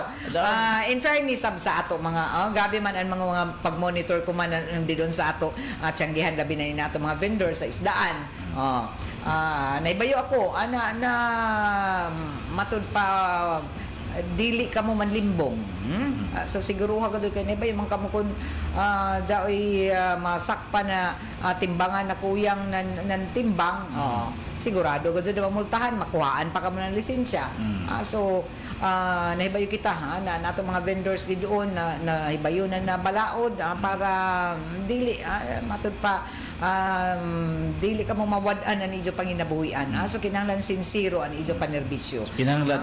In fairness sa ato mga gabi man ang mga pag-monitor ko man nandun sa ato Tianggihan labi na nato mga vendor sa isdaan. Naibayo ako na matud pa dili ka mo manlimbong. So siguro ha kadto kay naibayo man kamo kun jaoy masakpa na timbangan na kuyang nan timbang. Sigurado gud na mamultahan makuhaan pa ka mo ng lisensya. So nahibayo kita na nato mga vendors di doon na hibayo na balaod para dili matud pa dili ka mo mawad-an an ijo panginabuhian. So kinahanglan sincero an ijo panerbisyo. Kinahanglan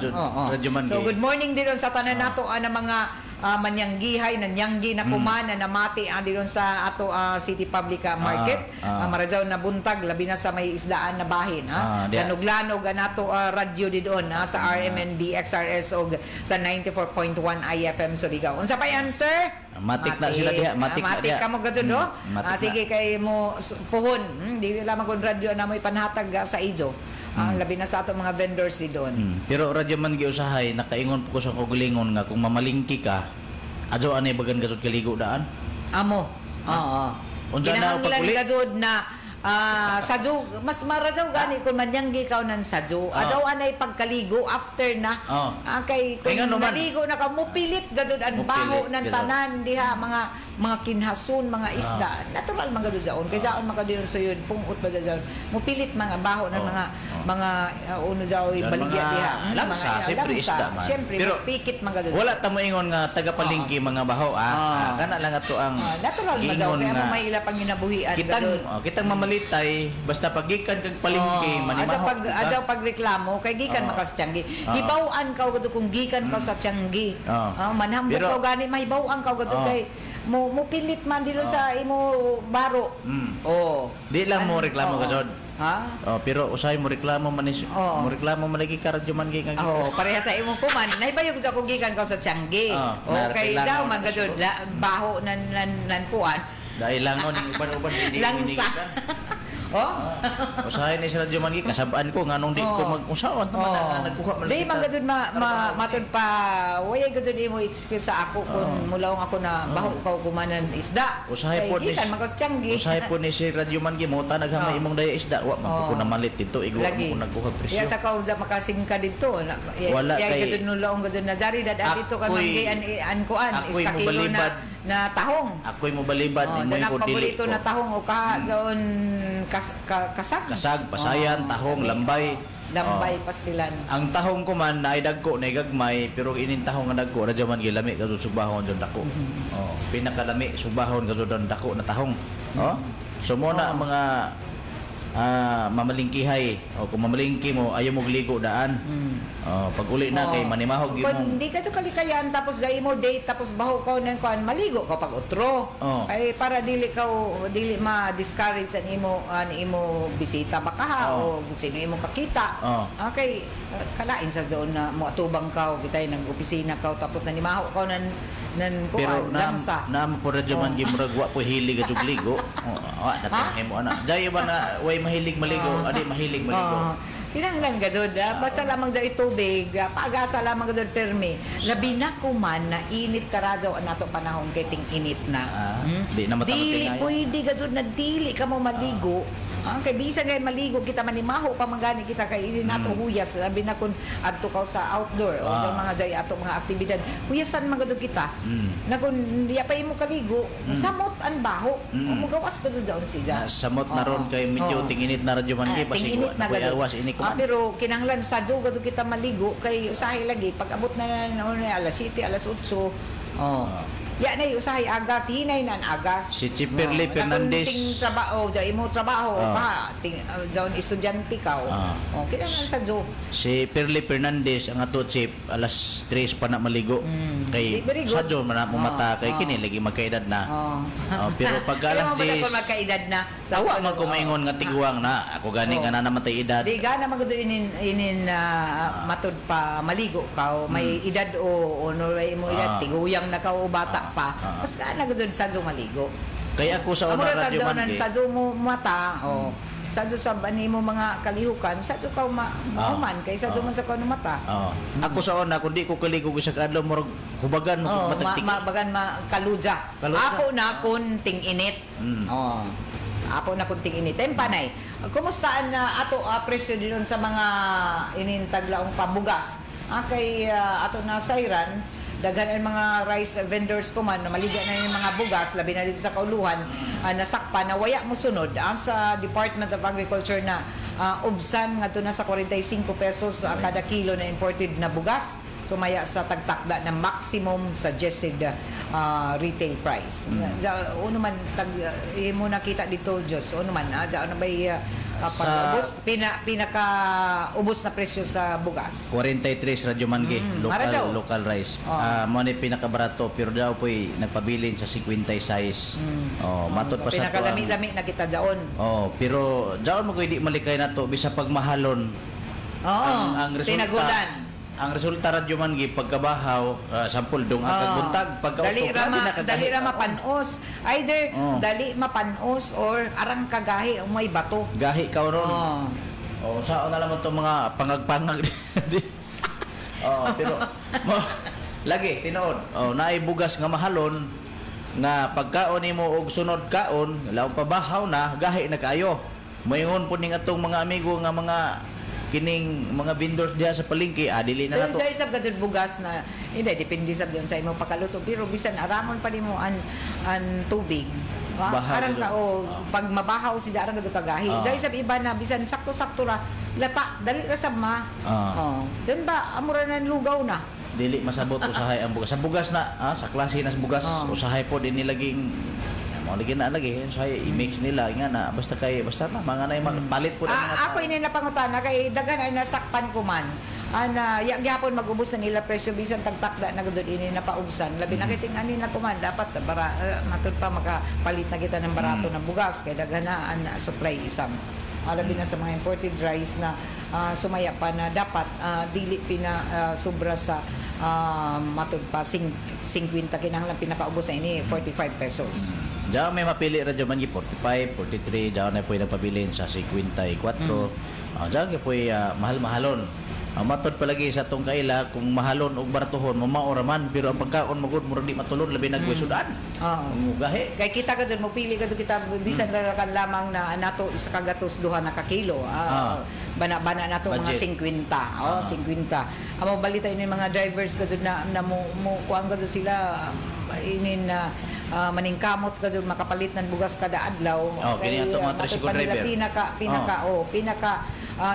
radyo man. So good morning din sa tanan nato na mga manyanggihay nanyanggi na kuman na namati diron sa ato City Public Market. Marajaw na buntag labi na sa may isdaan na bahin lanog-lanog nato radyo di doon sa RMND XRS og sa 94.1 IFM Surigao. Unsa pa yan sir? Matik na sila diha, matik ka mo gadto no? Sige kay mo puhon. Dili lamang kun radyo na mo'y panhatag sa ijo. Labi na sa ato mga vendors di doon. Pero radyo man giusahay nakaingon ko sa kogulingon nga kung mamalingki ka adyo anay bagan gadto kaligo daan. Amo. Unsa na paguli? Gadud na sadyo mas marajaw gani kung manyanggi ka nan sadyo. Adyaw anay pagkaligo after na. Kay kung naligo na ka mupilit gadud an baho ng tanan diha mga kinhason, mga isda. Natural man gadud jaon. Kay jaon man kadto suyod pungot ba jaon. Mupilit mga baho ng mga uno jaoy baligya diha. Lamsa, siyempre isda man. Siyempre pikit man gadud. Wala ta mo ingon nga taga-palengke mga baho kana lang ato ang natural man jaon kaya mo may ila pang ginabuhian kitang mamalitay basta pagikan kag palengke manimaho. Adyaw pagreklamo kay gikan maka sa Tianggi. Hibaw-an ka gadto kung gikan ka sa Tianggi. Manhambot ka gani mahibaw-an ka gadto kay mo pilit man dito sa imo baro. Di lang mo reklamo kasod. Pero usay mo reklamo man mo reklamo man lagi karadyo man gi nga. Pareha sa imo kuman. Nahibayo gud ako gikan ka sa Tianggi. Kay daw man gadto baho nan kuan. Dahil langon yung uban-uban hindi langsa. Oh? Usahay ni si Radyo Man gi kasabaan ko nganong di ko mag-usaon naman nagkuha man Di man gud matod pa way gud imo excuse sa ako kung mulawong ako na baho ka kumanan isda. Usahay po ni Ikan magkastiyanggi. Usahay po ni si Radyo Man gi mo tanag hamay imong daya isda wa man ko na malit dito igwa mo nagkuha presyo. Ya sa kauza makasingka dito. Wala kay gud nulawong gud na jari dada dito kan an kuan iska kilo na tahong. Ako'y mo balibad ni mo ko dili paborito na tahong o doon kasag. Kasag, pasayan, tahong, lambay. Lambay, pastilan. Ang tahong ko man na dagko na gagmay pero ining tahong nga dagko radyo man gilami kadto subahon jud dako. Pinakalami subahon kadto dako na tahong. So mo na mga mamalingkihay o kung mamalingki mo ayaw mo gligo daan. Pag uli na kay manimahog mo. Kung hindi ka to kalikayan tapos dai mo date tapos baho ka nang kuan maligo ka pag utro. Ay para dili ma-discourage an imo bisita makaha o sino imo kakita. Okay, kalain sa doon na mo atubang ka o kitay nang opisina ka tapos nanimaho ka nan pero lamsa. na po radyo man gimurag wa po hilig at ligo. Datang mo ana. Dai ba na way mahilig maligo, adi mahilig maligo. Kinanglan gazod, basta lamang sa tubig, pag-asa lamang gazod permi. Labi na ko man na init karadyaw nato panahon kay ting init na. Di na matamot dili pwede gazod na dili ka mo maligo. Kay bisan kay maligo kita manimaho pa mangani kita kay ini nato huyas labi na kun adto ka sa outdoor o mga jay ato mga aktibidad huyasan man gud kita na kun diya pa imo kaligo samot an baho mo gawas ka daw siya samot na ron kay medyo tinginit na radyo man gi pasigwa na koy awas ini ko pero kinahanglan sa jud gud kita maligo kay usahay lagi pag abot na alas 7 alas 8 ya na usahay agas hinay nan agas si Chiperli Fernandez ting trabaho ja imo trabaho pa ting jaon estudyante ka kinahanglan sa jo si Perli Fernandez ang ato chip alas 3 pa na maligo kay sa jo man mo mata kay kini lagi magkaedad na pero pag alas 10 magkaedad na sa wa man ko maingon nga tiguang na ako gani nga na namatay edad di gana magud inin matud pa maligo ka may edad o no mo edad tiguyang na ka o bata pa mas ka na gud sa jo maligo kay ako sa una radyo man sa jo mo mata sa jo sa bani mo mga kalihukan sa jo ka man kay sa jo man sa kuno mata ako sa una kun di ko kaligo sa kadlaw murag hubagan mo matagtik mabagan kaluja ako na kun ting init ako na kun ting init tempanay kumusta na ato presyo dinon sa mga inintaglaong pabugas kay ato na sayran daghan ang mga rice vendors ko man na maliga na yung mga bugas labi na dito sa kauluhan nasakpa na waya mo sunod sa Department of Agriculture na ubsan ngadto na sa 45 pesos kada kilo na imported na bugas sumaya sa tagtakda na maximum suggested retail price. Uno man mo nakita dito Diyos uno man ano ba pag-ubos, pinaka-ubos na presyo sa bugas. 43 radyo man gi, local rice. Mo ni pinaka-barato pero daw po'y nagpabilin sa 56. Matod pa sa pinaka-lami-lami na kita daon. Pero daon mo ko'y di malikay na to bisa pagmahalon. Ang resulta. Ang resulta radyo man gi pagkabahaw sampol dong at buntag dali ra mapanos either dali mapanos or arang kagahi o may bato gahi ka ron saan na lang to mga pangagpangag pero lagi tinuod naay bugas nga mahalon nga pagkaon nimo og sunod kaon law pabahaw na gahi na kayo mayon po ning atong mga amigo nga mga kining mga vendors diha sa palengke dili na nato. Pero isab gadud bugas na hindi depende sab diyon sa imong pagkaluto pero bisan aramon pa nimo an tubig. Arang ka pag mabahaw si arang gadud kagahi. Dai sab iba na bisan sakto-sakto ra lata dali ra sab ma. Diyan ba amura na lugaw na. Dili masabot usahay ang bugas. Sa bugas na sa klase na sa bugas usahay po din nilaging lagi na lagi so i-mix nila nga na basta na mga na palit po ako ini na pangutana kay dagan ay nasakpan ko man ana gyapon mag-ubos na nila presyo bisan tagtakda na gud ini na paubsan labi na kiting ani na kuman dapat para matud pa makapalit na kita ng barato ng bugas kay daghan na supply isam labi na sa mga imported rice na sumaya pa na dapat dili sobra sa matud pa 50 kinahanglan pinakaubos na ini 45 pesos. Diyan may mapili ra dyan man 45, 43, diyan na po yung nagpabilin sa 54. Diyan po mahal-mahalon. Matod palagi sa tong kaila kung mahalon og baratuhon mamaora man pero ang pagkaon magud murag di matulon labi nagwisudan. Oo. Gahi. Kay kita kadto mo pili kadto kita bisan ra kan lamang na nato isa ka gatos duha na ka kilo. Bana nato mga Budget. 50. 50. Amo balita ini mga drivers kadto na mo kuan kadto sila inin na maningkamot kadto makapalit ng bugas kada adlaw. Kini ato mga tricycle driver. Pinaka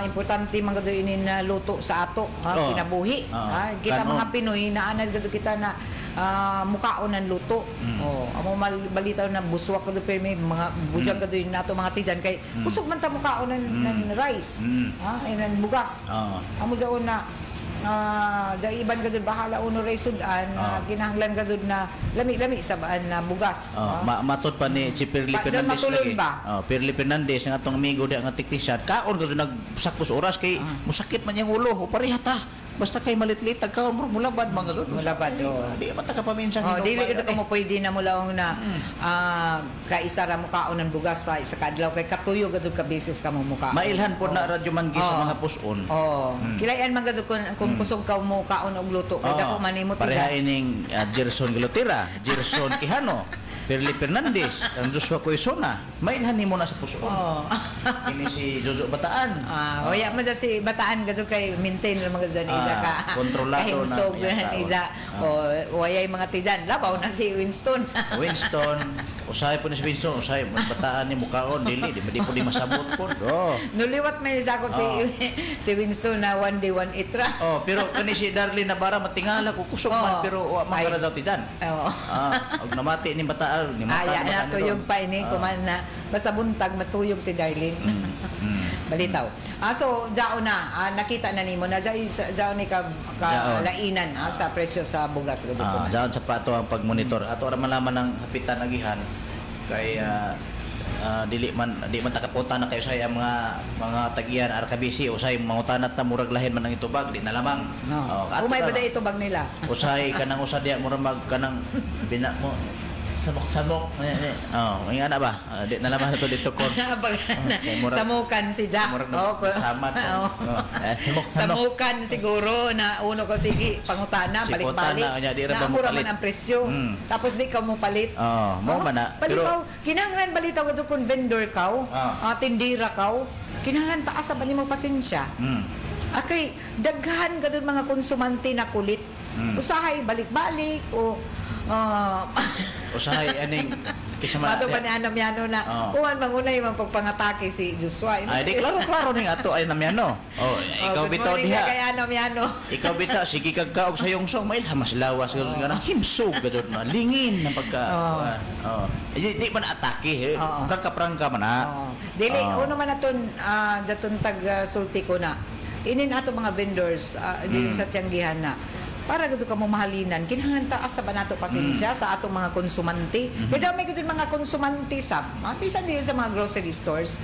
importante man kadto inin na luto sa ato kinabuhi. Kita mga Pinoy naanad kadto kita na mukaon ng luto. Amo balita na buswak kadto pa may mga bujang kadto nato mga tijan kay kusog man ta mukaon ng rice. Ng bugas. Amo daw na iban gazud bahala uno ray sudan kinahanglan gazud na lami-lami sa baan na bugas. Matod pa ni si Pirli Fernandez lagi. Pirli Fernandez nga atong amigo di ang tiktisyan kaon gazud nagsaktos oras kay musakit man yang ulo o pareha ta. Basta kay malitlit tagkaon mo mulabad mga gazud. Mulabad di man ta ka paminsan dili kita mo pwede na mulaong na kaisa ra mo kaon ng bugas sa isa kadlaw kay katuyo gazud ka beses ka mo muka. Mailhan po na radyo man sa mga puson. Kilayan man gazud kung kusog ka mo kaon og luto kay dako man nimo pareha ining Gerson Glotira, Gerson Quijano, Pirli Fernandez, ang Joshua Coisona, mailhan nimo na sa puson. Ini si Jojo Bataan. Waya man si Bataan gazud kay maintain ra mga gazud isa ka. Kontrolado na isa. Wayay mga tijan labaw na si Winston. Usahay po ni si Winston, usahay Bataan ni mukaon dili di po di masabot po. Nuliwat man isa ko si Winston na one day one itra. Pero kani si Darlene Navarra matingala ko kusog man pero wa man para daw tijan. Og namati ni Bataan ni mata na tuyog pa ini kuman na basta buntag matuyog si Darlene. Balitaw. So jao na nakita na nimo na jao ni ka lainan sa presyo sa bugas gud ko. Jao sa pato ang pagmonitor ato ra malaman ng hapitan agihan kay di man takapunta na kayo sa mga tagian RKBC usay mangutanat na murag lahin man ang itubag di na lamang. Umay ba itubag nila? Usay kanang usadya murag mag kanang bina mo samok. May ana ba? Di na naman ito dito kon. Samukan si Jack. Samat. Samukan siguro na uno ko sige pangutana balik-balik. Na mura man ang presyo. Tapos di ka mo palit. Mo man na. Pero kinahanglan balitaw ko kun vendor kaw, tindira kaw. Kinahanglan taas sa bani mo pasensya. Akay daghan gadud mga konsumante na kulit. Usahay balik-balik o usahay aning kisama mato pa ni Anamiano na kuwan mangunay man pagpangatake si Joshua. Ay di klaro ning ato ay Anamiano. Ikaw bitaw diha. Kay Anamiano. Ikaw bitaw sige kag kaog sa yung song mail mas lawas gud nga himsog gud na lingin ng pagka. Di man atake. Prangka man na. Dili uno man aton jaton tag sulti ko na. Inin ato mga vendors din sa Tianggihan na para gito ka mo mahalinan kinahanglan taas sa banato pasensya sa atong mga konsumante. Kaya may gito mga konsumante sa bisan din sa mga grocery stores.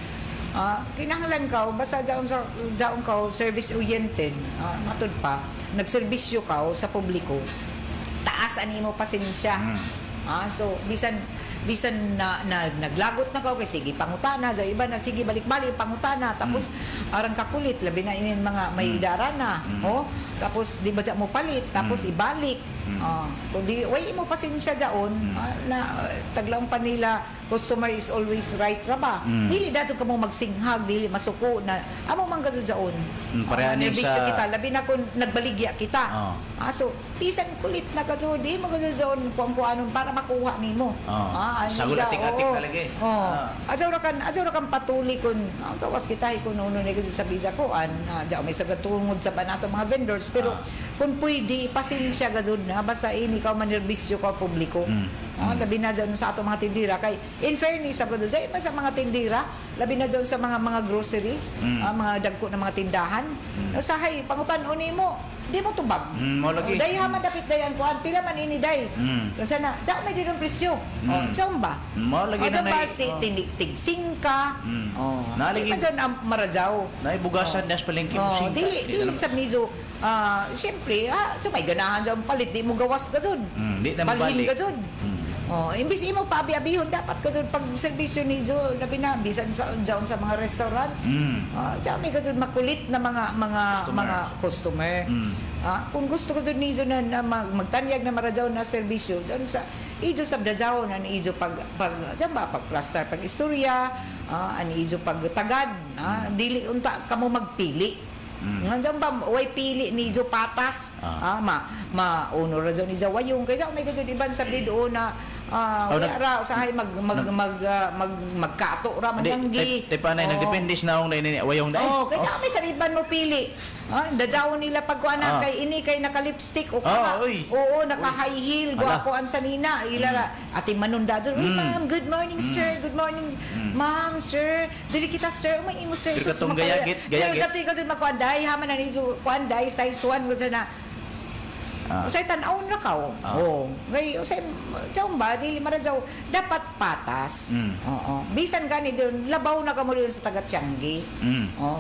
Kinahanglan ka basta jaon ka service oriented matud pa nagserbisyo ka sa publiko taas ani mo pasensya. So bisan na naglagot na ka okay sige pangutana sa iba na sige balik-balik pangutana tapos arang kakulit labi na inin mga may idara na tapos di ba mo palit tapos ibalik kung di way mo pasensya daon na taglaong pa nila customer is always right ra ba dili dato ka mo magsinghag dili masuko na amo man gadto daon pareha ni sa kita labi na kun nagbaligya kita so pisan kulit na gadto di mo gadto daon kuan para makuha nimo sagol atik-atik talaga Adyaw kan patuli kun ang gawas kita kun uno ni sa visa ko adyaw may sagatungod sa banato mga vendors pero kung pwede pasensya gazud na basta ini ka manerbisyo ka publiko labi na dyan sa ato mga tindira kay in fairness sa gazud sa mga tindira labi na dyan sa mga groceries mga dagko na mga tindahan usahay pangutan-o nimo di mo tubag. Day haman dapit dayan kuan pila man ini day. Kasi na, diyan may dinong presyo. Diyan ba? Mo lagi na ba si tinig singka? Di pa dyan ang marajaw. Naibugasan das palengke mo singka. Dili sa medyo siyempre, so may ganahan dyan palit, di mo gawas gazod. Di na Balhin mabalik. gazod. Imbis imo pa abi-abihon dapat kadud pag serbisyo ni Jo labi na bisan sa diyan sa mga restaurants. Diyan may kadud makulit na mga customer. Kung gusto ko ni Jo na magtanyag na maradyaw na serbisyo diyan sa ijo sa dajaw na ijo pag diyan ba pag plaster pag istorya, ani ijo pag tagad, dili unta kamo magpili. Nandiyan ba way pili ni Jo patas uno ra ni Jo wayong kaya may kadto iban sa doon na ra usahay magkato ra man yang gi panay nagdepende na ong wayong dai. Kaya may sabiban mo pili. Dajaw nila pag kuana kay ini kay naka-lipstick o ka. Naka-high heel gwapoan sa nina. Ila ati manunda do. Ma'am, good morning sir. Good morning ma'am, sir. Dili kita sir, may imo sir. Pero katong gayagit. Sa tuig ka makuanday haman na ni kuanday size 1 gud na. Usay tan-aw na kao. Ngay usay jaw ba dili maradyaw dapat patas. Bisan gani doon labaw na kamo doon sa taga Tianggi.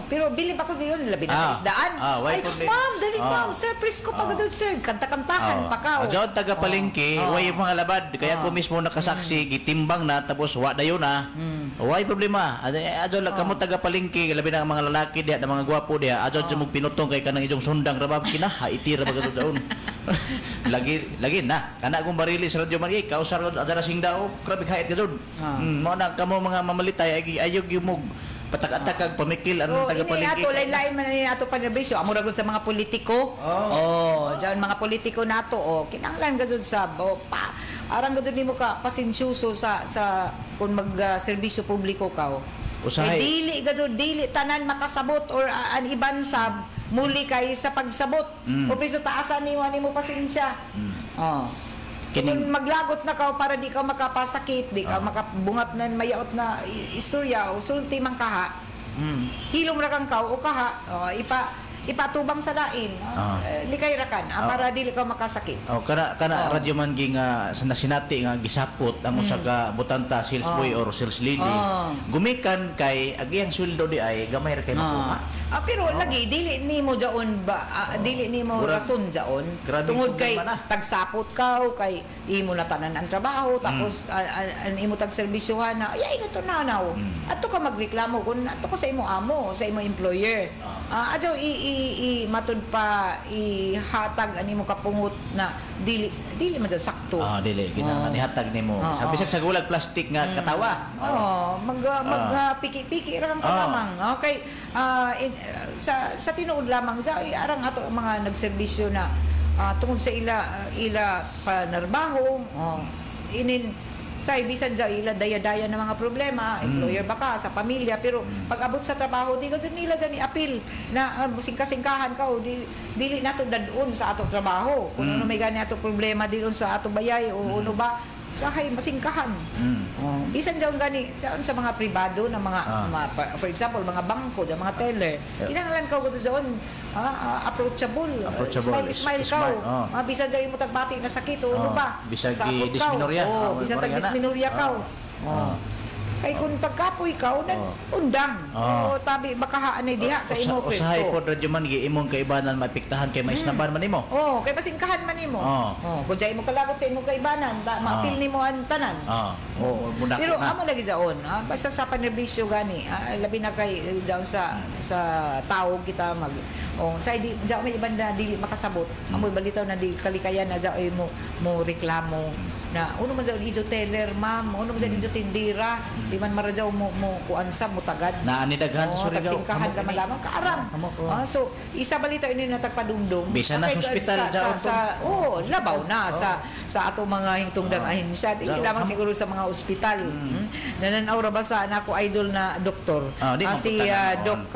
Pero bilib ako doon labi na sa isdaan. Ay, ma'am, dali ma'am, sir, please ko pag doon sir, kanta-kantahan pa kao. Jaw taga palengke, way mga labad kaya ko mismo nakasaksi gitimbang na tapos wa dayon na. Way problema. Adyo kamo taga palengke labi na mga lalaki diha na mga gwapo diha. Adyo mo pinutong kay kanang ijong sundang rabab kina haitira ba kadto daon. lagi na kana kung barili sa radyo man kausar ko adara sing daw grabe kahit gadud mo na kamo mga mamalitay ayog yung patak-atak kag pamikil anong taga palengke ato lain-lain man ni ato panerbisyo amo ra gud sa mga politiko diyan mga politiko nato kinahanglan gadud sa arang gadud nimo ka pasensyoso sa kung mag serbisyo publiko ka usahay dili gadud dili tanan makasabot or an iban sab muli kay sa pagsabot o piso taasan nimo pasensya so kung maglagot na ka para di ka makapasakit di ka makabungat na mayaot na istorya o sulti man kaha hilom ra kang kao o kaha ipatubang sa lain likay ra kan para dili ka makasakit kana radyo man gi nga sinati nga gisapot ang usa ka butanta sales boy or sales lady gumikan kay agiyang sweldo di ay gamay ra kay makuha. Pero lagi dili nimo jaon ba dili nimo rason jaon tungod kay tagsapot ka kay imo na tanan ang trabaho tapos imo tag serbisyohan na ay gato nanaw adto ka magreklamo kun adto ko sa imo amo sa imo employer adto matud pa ihatag ani mo kapungot na dili man daw sakto dili ginahatag nimo sa bisag sa gulag plastic nga katawa piki-piki ra kang lamang okay sa tinuod lamang arang ato mga nagserbisyo na tungod sa ila panarbaho inin sa bisan ila daya-daya na mga problema employer baka sa pamilya pero pag abot sa trabaho di gud nila gani apil na singka-singkahan ka dili nato dadun sa ato trabaho kung ano may gani ato problema dilon sa ato bayay o ano ba sahay masingkahan. Bisan daw gani sa mga pribado na mga for example mga bangko, mga teller. Kinahanglan ka gud doon approachable. Smile ka. Bisan daw imo tagbati na sakit o ano ba? Bisag disminorya. Bisan tag disminorya ka. Kay kung pagkapoy ka undang tabi baka haanay diha sa imo pwesto usahay pod radyo man gi imong kaibanan maapektahan kay maisnaban man nimo kay basingkahan man nimo kun jay mo kalagot sa imong kaibanan maapil nimo ang tanan pero amo lagi jaon basta sa panerbisyo gani labi na kay jaon sa tao kita mag sa di jaon may ibanda dili makasabot amoy balitaw na di kalikayan na jaoy mo reklamo na uno man jaon ijo teller ma'am uno man jaon ijo tindira di man maradyaw mo kuansa mo tagad na ani daghan sa Surigao tagsingkahan lamang kaaram so isa balita ini na tagpadumdum bisa na sa ospital sa labaw na sa ato mga hingtungdang ahensya di lamang siguro sa mga ospital nananaw ra ba sa nako idol na doktor si Doc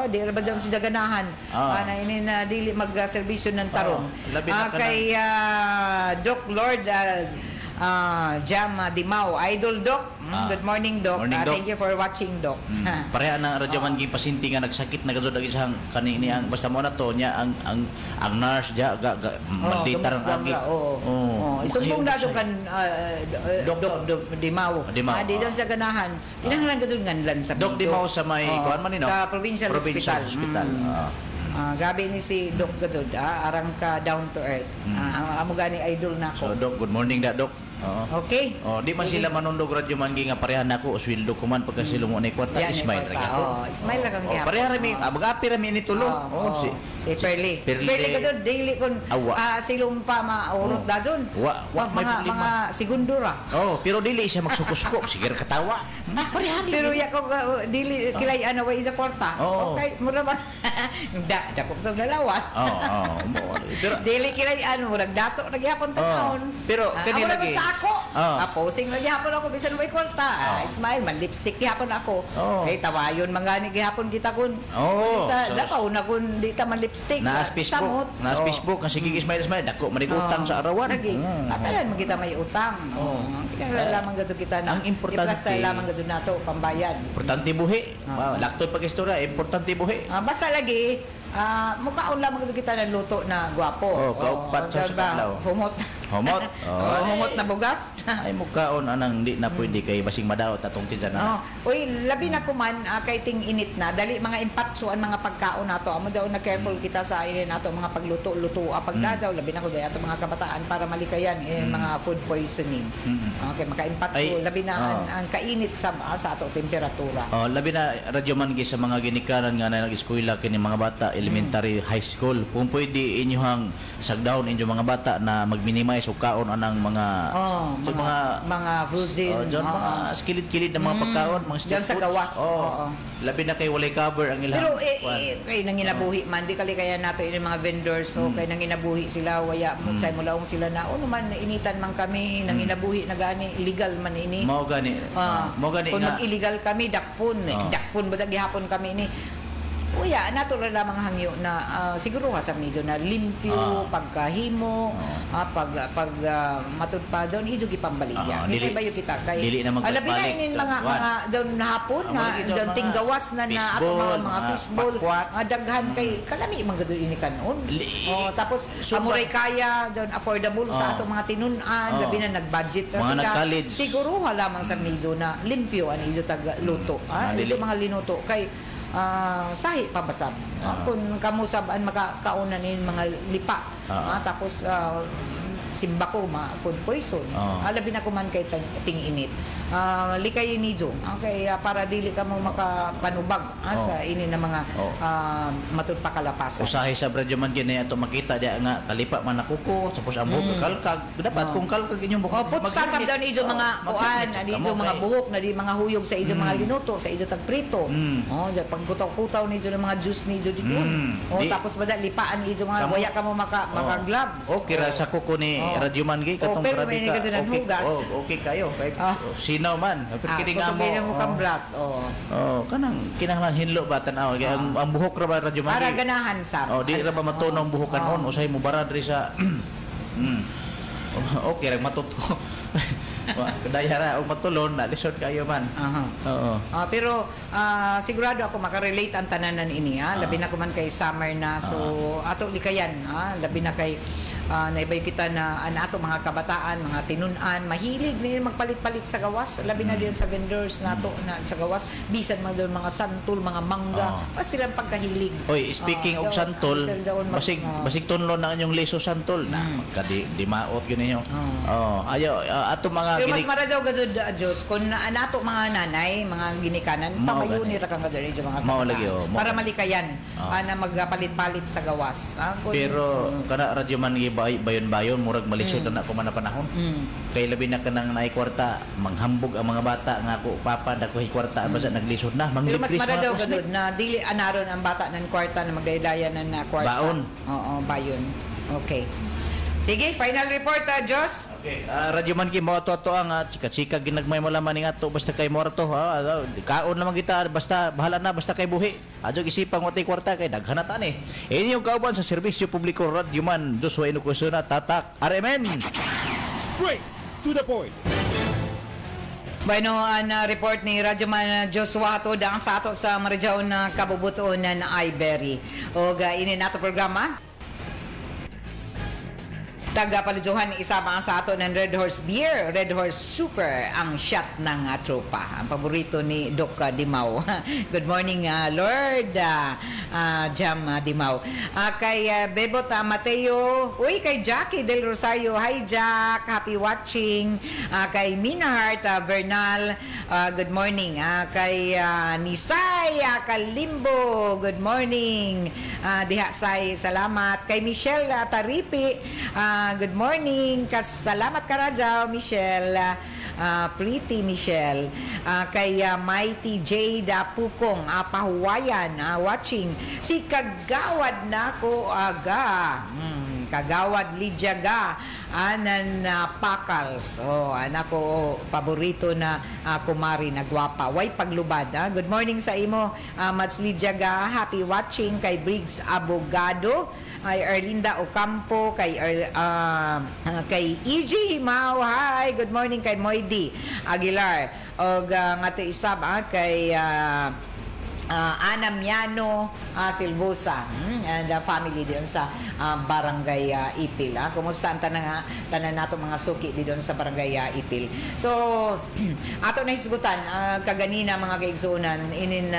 di ra ba diyan si daganahan na ini na dili mag-serbisyo ng tarong kay Doc Lord Jam Dimao idol Doc good morning Doc thank you for watching Doc pareha na radyo man gi pasinti nga nagsakit na gadud agi sa kanini ang basta mo na to nya ang nurse malditar ang agi isumbong na do kan Doc Dimao di daw sa ganahan kinahanglan gadud nganlan sa Doc Dimao sa may kuan man nino sa provincial hospital gabi ni si Doc Gazod arang ka down to earth amo gani idol nako so Doc good morning Doc Oo. Okay? Oh, di man Sige. sila manundog radyo man nga parehan nako usweldo ko man pagka sila mo ni kwarta Yan, Ismail ni ra kwarta. gyapon. Oh, Ismail ra kang Oh, gyapon. pareha ra mi Oh. magapi ra mi ni tulong. Oh, si Perli. Perli. Perli ka doon, daily kun Awa. silong pa maurot Oh. da doon. Wa may mga problema. mga segundo ra. Oh, pero dili siya magsuko-suko, sige ra katawa. Pareha rin. Pero ya ko dili kilay ano way sa kwarta. Oo. Okay, mura ba? Dako sa lawas. Oh, mo. Pero Dili kilay ano, murag dato na gyapon taon. Pero kanina lagi. lagi. Sa ako. Oh. Posing na gyapon ako bisan way kwarta. Smile man lipstick gyapon ako. Oh. Ay tawayon mangani gyapon kita kun. Oh, so- Lapaw na kun di ta man lipstick. Naas Facebook, naas Facebook ang sige Ismail dako man utang sa arawan. Lagi. Atalan man kita may utang. Oh. Kinahanglan lamang gadto kita na. Ang importante- iplasta lamang gadto nato pambayad. Importante buhi. Laktod pag istorya, importante buhi. Basta lagi, mukhaon lamang gadto kita ng luto na gwapo. Oh, kaupat sa diba? kadlaw. Humot. Homot. Humot na bugas. Ay mukhaon anang di na pwede kay basing madaot atong tinsan na. Uy, labi na kuman kay ting init na dali mga impatsuan mga pagkaon nato. Amo daw na careful kita sa inin nato mga pagluto-luto. Pagdajaw labi na ko day ato mga kabataan para malikayan mga food poisoning. Okay, maka-impatso labi na ang kainit sa ato temperatura. Oh, labi na radyo man gi sa mga ginikanan nga na nag-eskwela kini mga bata elementary high school. Kung pwede inyohang sagdahon inyo mga bata na mag-minimize og kaon anang mga mga frozen. Diyan mga skilid-kilid na mga pagkaon, mga Diyan sa foods. gawas. Oo. Labi na kay walay cover ang ilang. Pero kay nanginabuhi man di kali kaya nato ini mga vendors so kay nanginabuhi sila waya mo say mulaong sila na ano man initan man kami nanginabuhi na gani illegal man ini. Mao gani. Mao gani Kung nga. mag-illegal kami dakpon dakpon ba gihapon kami ini. Uya, nato ra lamang hangyo na siguro sa medyo na limpyo, pagkahimo, pag matud pa daw ijo gipambaligya. Hindi bayo kita kay dili na labi na magbalik. inin mga daw hapon nga daw tinggawas na ato mga fishball, daghan kay kalami man gadto ini kanon. Tapos amuray kaya daw affordable sa ato mga tinunan, labi na nag-budget ra Mga sila. nag-college. Siguro lamang sa medyo na limpyo ani ijo tag luto. Ijo mga linuto kay sahi pabasab. Kung kamusabaan makakaunan nin mga lipa. Tapos simba ko food poison. Labi na kuman kay ting init. Likay ni Jo. Okay, para dili ka mo makapanubag sa ini na mga matud pa kalapasan. Usahay sa radyo man kini ato makita dia nga kalipa man nakuko tapos ang buhok kalkag. Dapat kung kalkag inyong buhok. Putsa sa daw ni Jo mga kuan, ani Jo mga buhok na di mga huyog sa ijo mga linuto, sa ijo tagprito. Diyan pagkutaw-kutaw ni Jo ng mga juice ni Jo dito. Tapos bada lipaan ni Jo mga waya ka mo maka-gloves. Okay ra sa kuko ni radyo man gi katong pero grabe may ka. kasi ng hugas. Okay kayo. Sinaw man. Pero kini nga mo. Kusog mo kang blast. Kanang kinahanglan hinlo ba tan-aw ang buhok ra ba radyo man. Para ganahan sa. Di ra ba matunong buhokan on usay mo barad ri sa okay ra matuto. Kadaya ra og matulon na lisod kayo man. Oo. Pero sigurado ako makarelate ang tananan ini labi na ko man kay summer na so ato likayan labi na kay naibay kita na ato mga kabataan, mga tinunan, mahilig na magpalit-palit sa gawas. Labi na din sa vendors nato na sa gawas. Bisan mga doon mga santol, mga mangga. Mas silang pagkahilig. Oy, speaking of santol, basig tunlo na inyong leso santol na di maot gyud ninyo. Ayo ato mga pero mas marajaw gadud Diyos kung nato mga nanay, mga ginikanan, pamayo ni ra kang gadud mga kabataan. Para malikayan na magpalit-palit sa gawas. Pero kana radyo man bayon-bayon murag malisod na ko man na panahon. Kay labi na kanang naay kwarta, manghambog ang mga bata nga ako papa dako hi kwarta basta naglisod na. Pero mas marajaw gadud na dili anaron ang bata ng kwarta na magdaydayan na kwarta. Baon. Oo, bayon. Okay. Sige, final report Jos. Okay. Radyo man ki mo to ang chika-chika ginagmay mo lamang ning ato basta kay mo to kaon naman kita basta bahala na basta kay buhi. Adyo isipang watay kwarta kay daghanatan Ini yung kauban sa serbisyo publiko radyo man Joshua Inukosuna tatak RMN. Straight to the point. Bueno, ang report ni Radyoman Joshua hatod ang sa ato sa Marijaw na kabubutuon na Ibery. O ini nato programa. Taga-Paluduhan, isama sa ato ng Red Horse Beer, Red Horse Super, ang shot ng tropa. Ang paborito ni Doc Dimao. Good morning, Lord Jam Dimao. Kay Bebot Mateo, uy, kay Jackie Del Rosario, hi Jack, happy watching. Kay Minahart Bernal, good morning. Kay Nisay Kalimbo, good morning. Diha Say, salamat. Kay Michelle Taripi, good morning. Salamat ka Rajaw, Michelle. Pretty Michelle. Kay Mighty Jade Pukong, Pahuwayan, watching. Si Kagawad Nako Aga. Kagawad Lydia Ga, anan Pakals. Anako paborito na kumari na gwapa. Way paglubad. Good morning sa imo, Mats Lydia Ga. Happy watching. Kay Briggs Abogado, kay Erlinda Ocampo, kay EJ Himao. Hi, good morning kay Moydi Aguilar. Og nga to isab kay Ana Miano Silvosa and family diyon sa Barangay Ipil. Kumusta ang tanan nato mga suki diyon sa Barangay Ipil. So ato na hisgutan kaganina mga kaigsunan inin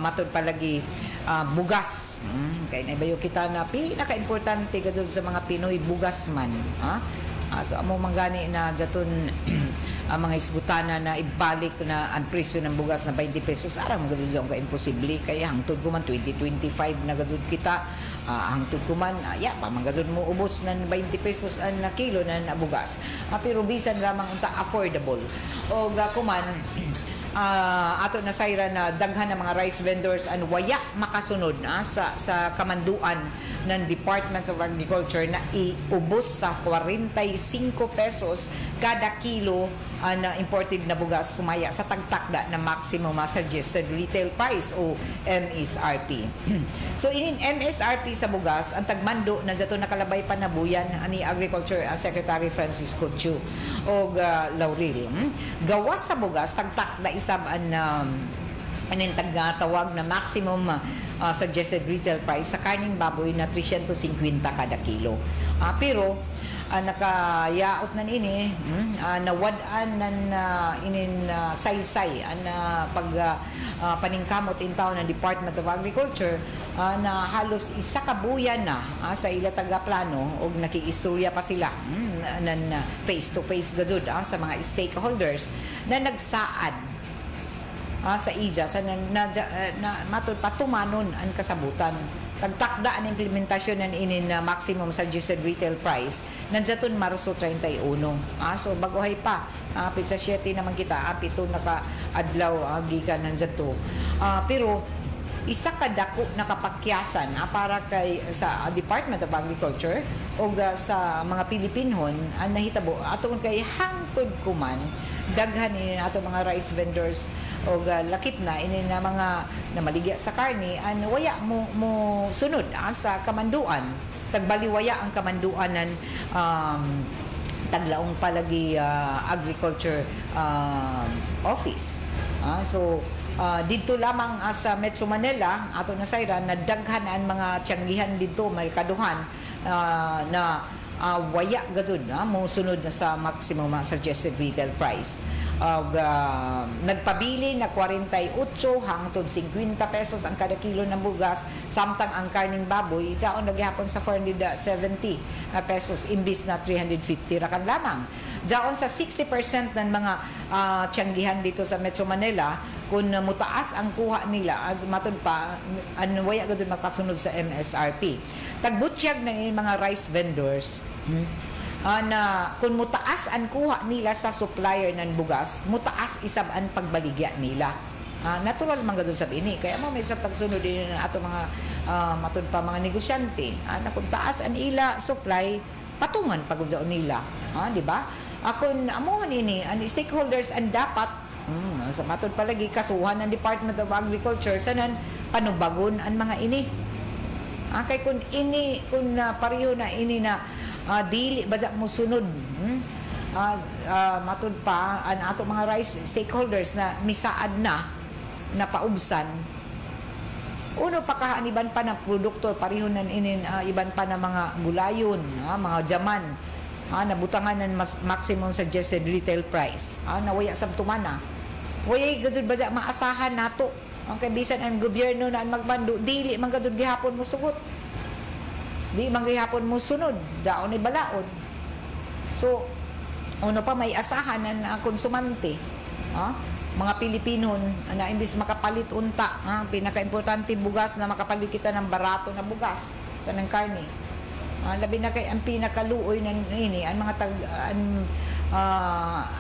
matud palagi bugas. Kay naibayo kita na pinaka-importante kadto sa mga Pinoy, bugas man. So amo manggani na daton ang mga isgutana na ibalik na ang presyo ng bugas na 20 pesos arang magudud lang ka imposible kaya hangtod ko man 2025 na gadud kita hangtod ko man pa magadud mo ubos ng 20 pesos ang kilo na bugas pero bisan lamang unta affordable o gakuman ato na sayra na daghan ng mga rice vendors and waya makasunod sa kamanduan ng Department of Agriculture na iubos sa 45 pesos kada kilo na imported na bugas sumaya sa tagtakda na maximum suggested retail price o MSRP. So inin MSRP sa bugas ang tagmando na zato nakalabay pa na buyan ni Agriculture Secretary Francisco Chu o Laurel. Gawas sa bugas tagtakda isab an tawag na maximum suggested retail price sa karning baboy na 350 kada kilo. Pero nakayaot na ini nawadaan nan inin saysay pag paningkamot in town ng Department of Agriculture na halos isa ka buyan na sa ila taga-plano og nakiistorya pa sila nan face to face gazud sa mga stakeholders na nagsaad sa ija sa matod patumanon ang kasabutan tagtakda ang implementasyon ng inin maximum suggested retail price nandiyaton Marso 31. So baguhay pa pizza 7 naman kita pito naka-adlaw gikan nandiyato. Pero isa ka dako nakapakyasan para kay sa Department of Agriculture o sa mga Pilipinhon ang nahitabo atong kay hangtod kuman daghan ini ato mga rice vendors o lakip na ini na mga namaligya sa karni waya mo sunod sa kamanduan tagbaliwaya ang kamanduan ng taglaong palagi agriculture office. So dito lamang sa Metro Manila ato na sayran na daghan ang mga tiyanggihan dito merkaduhan na waya gazud mo sunod na sa maximum suggested retail price. Nagpabili na 48 hangtod 50 pesos ang kada kilo ng bugas samtang ang karning baboy diaon naghapon sa 470 pesos imbis na 350 rakan lamang. Diaon sa 60% ng mga tiyanggihan dito sa Metro Manila kung mutaas ang kuha nila as matud pa waya gud makasunod sa MSRP. Tagbutyag na yung mga rice vendors na kung mutaas ang kuha nila sa supplier ng bugas, mutaas isab ang pagbaligya nila. Natural man gadun sa bini. Kaya mo may sa pagsunod din na ato mga matud pa mga negosyante. Na kung taas ang ila supply, patungan pagud sa nila. Di ba? Kung amuhan ini, ang stakeholders ang dapat sa matud palagi kasuhan ng Department of Agriculture sanan panubagon ang mga ini. Kay kung pareho na ini na dili baja mo sunod matud pa ang ato mga rice stakeholders na misaad na paubsan Uno pakahaan iban pa na produkto pareho nan inin iban pa na mga gulayon, mga jaman. Nabutangan ng maximum suggested retail price. Nawaya sab tumana. Wayay gazud baza maasahan nato. Ang bisan ang gobyerno na magmando dili man gazud gihapon mo sugot. Di man gihapon mo sunod, daon ni balaod. So uno pa may asahan ng konsumante. Mga Pilipino na imbis makapalit unta, pinaka-importante bugas na makapalit kita ng barato na bugas sa ng karne. Labi na kay ang pinakaluoy na ini ang mga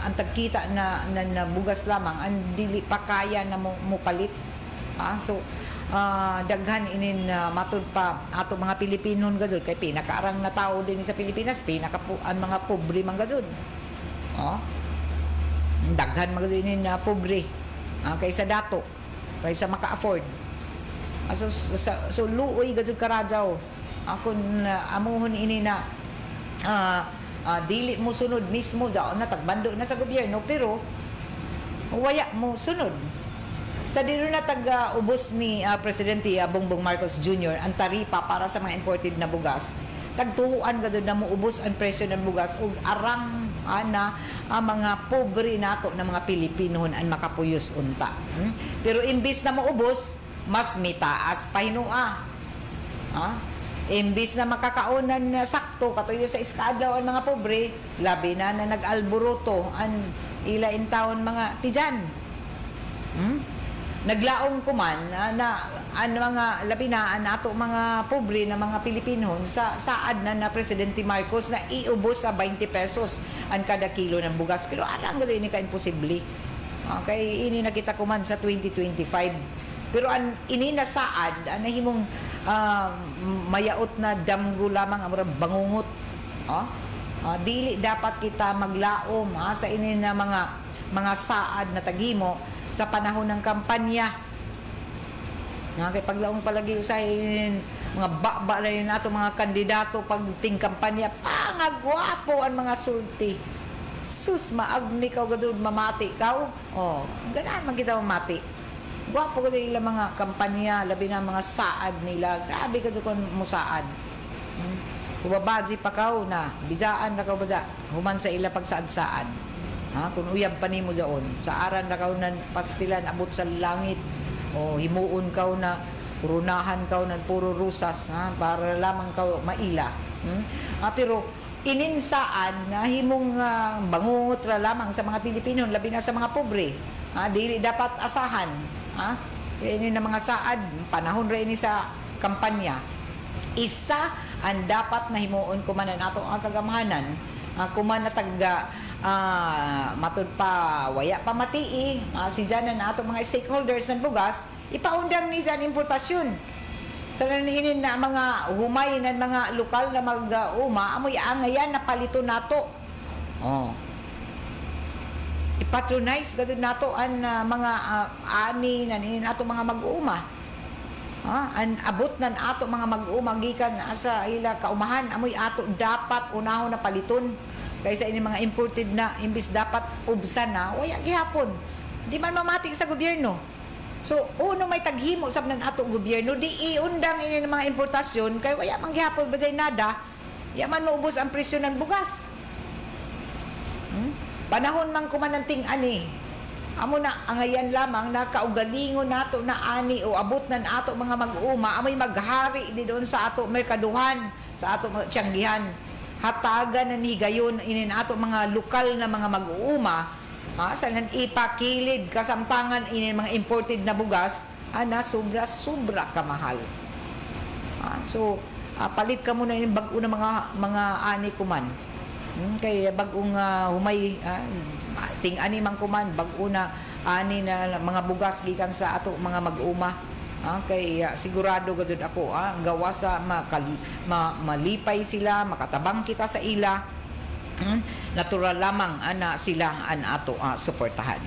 ang tagkita na bugas lamang ang dili pa kaya na mo palit. So daghan inin matud pa ato mga Pilipino gazud kay pinakaarang na tao din sa Pilipinas, ang mga pobre man gazud. Daghan mga inin na pobre kaysa dato, kaysa maka-afford. So luoy gazud karadyaw kung amuhon ini na dili mo sunod mismo daw na tagbando na sa gobyerno pero waya mo sunod. Sa dilo na tag-ubos ni Presidente Bongbong Marcos Jr. ang taripa para sa mga imported na bugas, tagtuhuan gazud na muubos ang presyo ng bugas ug arang na mga pobre nato na mga Pilipino ang makapuyos unta. Pero imbis na muubos, mas mitaas pa hinua. Imbis na makakaunan na sakto katuyo sa iskadlaw ang mga pobre, labi na nag-alboroto ang ila in taon mga tijan. Naglaong kuman na ang mga labi na nato mga pobre na mga Pilipino sa saad na Presidente Marcos na iubos sa 20 pesos ang kada kilo ng bugas. Pero arang gado ini ka imposible. Kay ini nakita kuman sa 2025. Pero ini na saad na himong mayaot na damgo lamang ang bangungot. Dili dapat kita maglaom sa ini na mga saad na tagimo sa panahon ng kampanya. Kay paglaong palagi usahin mga baba na rin nato mga kandidato pagting kampanya, pangagwapo ang mga sulti. Sus, maagni ka gazud mamati ka. Ganaan man kita mamati. Gwapo ko nila mga kampanya, labi na mga saad nila. Grabe ka kung musaad. Kubabadzi pa ka na, bizaan na ka baza, human sa ila pagsaad-saad. Kung uyab pa ni mo dyan, sa aran na ka na pastilan, abot sa langit. Himuon ka na, runahan ka na puro rusas, para lamang ka maila. Pero ininsaad na himong bangungot lamang sa mga Pilipino, labi na sa mga pobre. Dili dapat asahan. Ini na mga saad, panahon rin sa kampanya. Isa ang dapat na himuon kumanan ato ang kagamahanan, kuman na matud pa waya pa matii, si dyan na ato mga stakeholders ng bugas, ipaundang ni dyan importasyon. Sa nanihinin na mga humay ng mga lokal na mag-uma, amoy angayan na palito nato. Ipatronize gado nato ang mga ani nanin ato mga mag-uuma. An abot nan ato mga mag-uuma gikan sa ila kaumahan, amoy ato dapat unahon na paliton kaysa ini mga imported na imbis dapat ubsan na waya gihapon. Di man mamati sa gobyerno. So uno may taghimo sab nan ato gobyerno di iundang ini mga importasyon kay waya man gihapon basay nada, yaman maubos ang presyo ng bugas. Panahon man kumananting ani, amo na angayan lamang na kaugalingon nato na ani o abot nan ato mga mag-uma, amoy maghari di doon sa ato merkaduhan, sa ato tiyanggihan. Hatagan na higayon inin ato mga lokal na mga mag-uuma, sa nan ipakilid kasamtangan inin mga imported na bugas, na sobra-sobra kamahal. So, palit ka muna yung bag-o na mga ani kuman. Kay bagong humay ting-ani man kuman bag-o na ani na mga bugas gikan sa ato mga mag-uma. Kay sigurado gud ako gawa sa malipay sila, makatabang kita sa ila. Natural lamang ana sila an ato suportahan.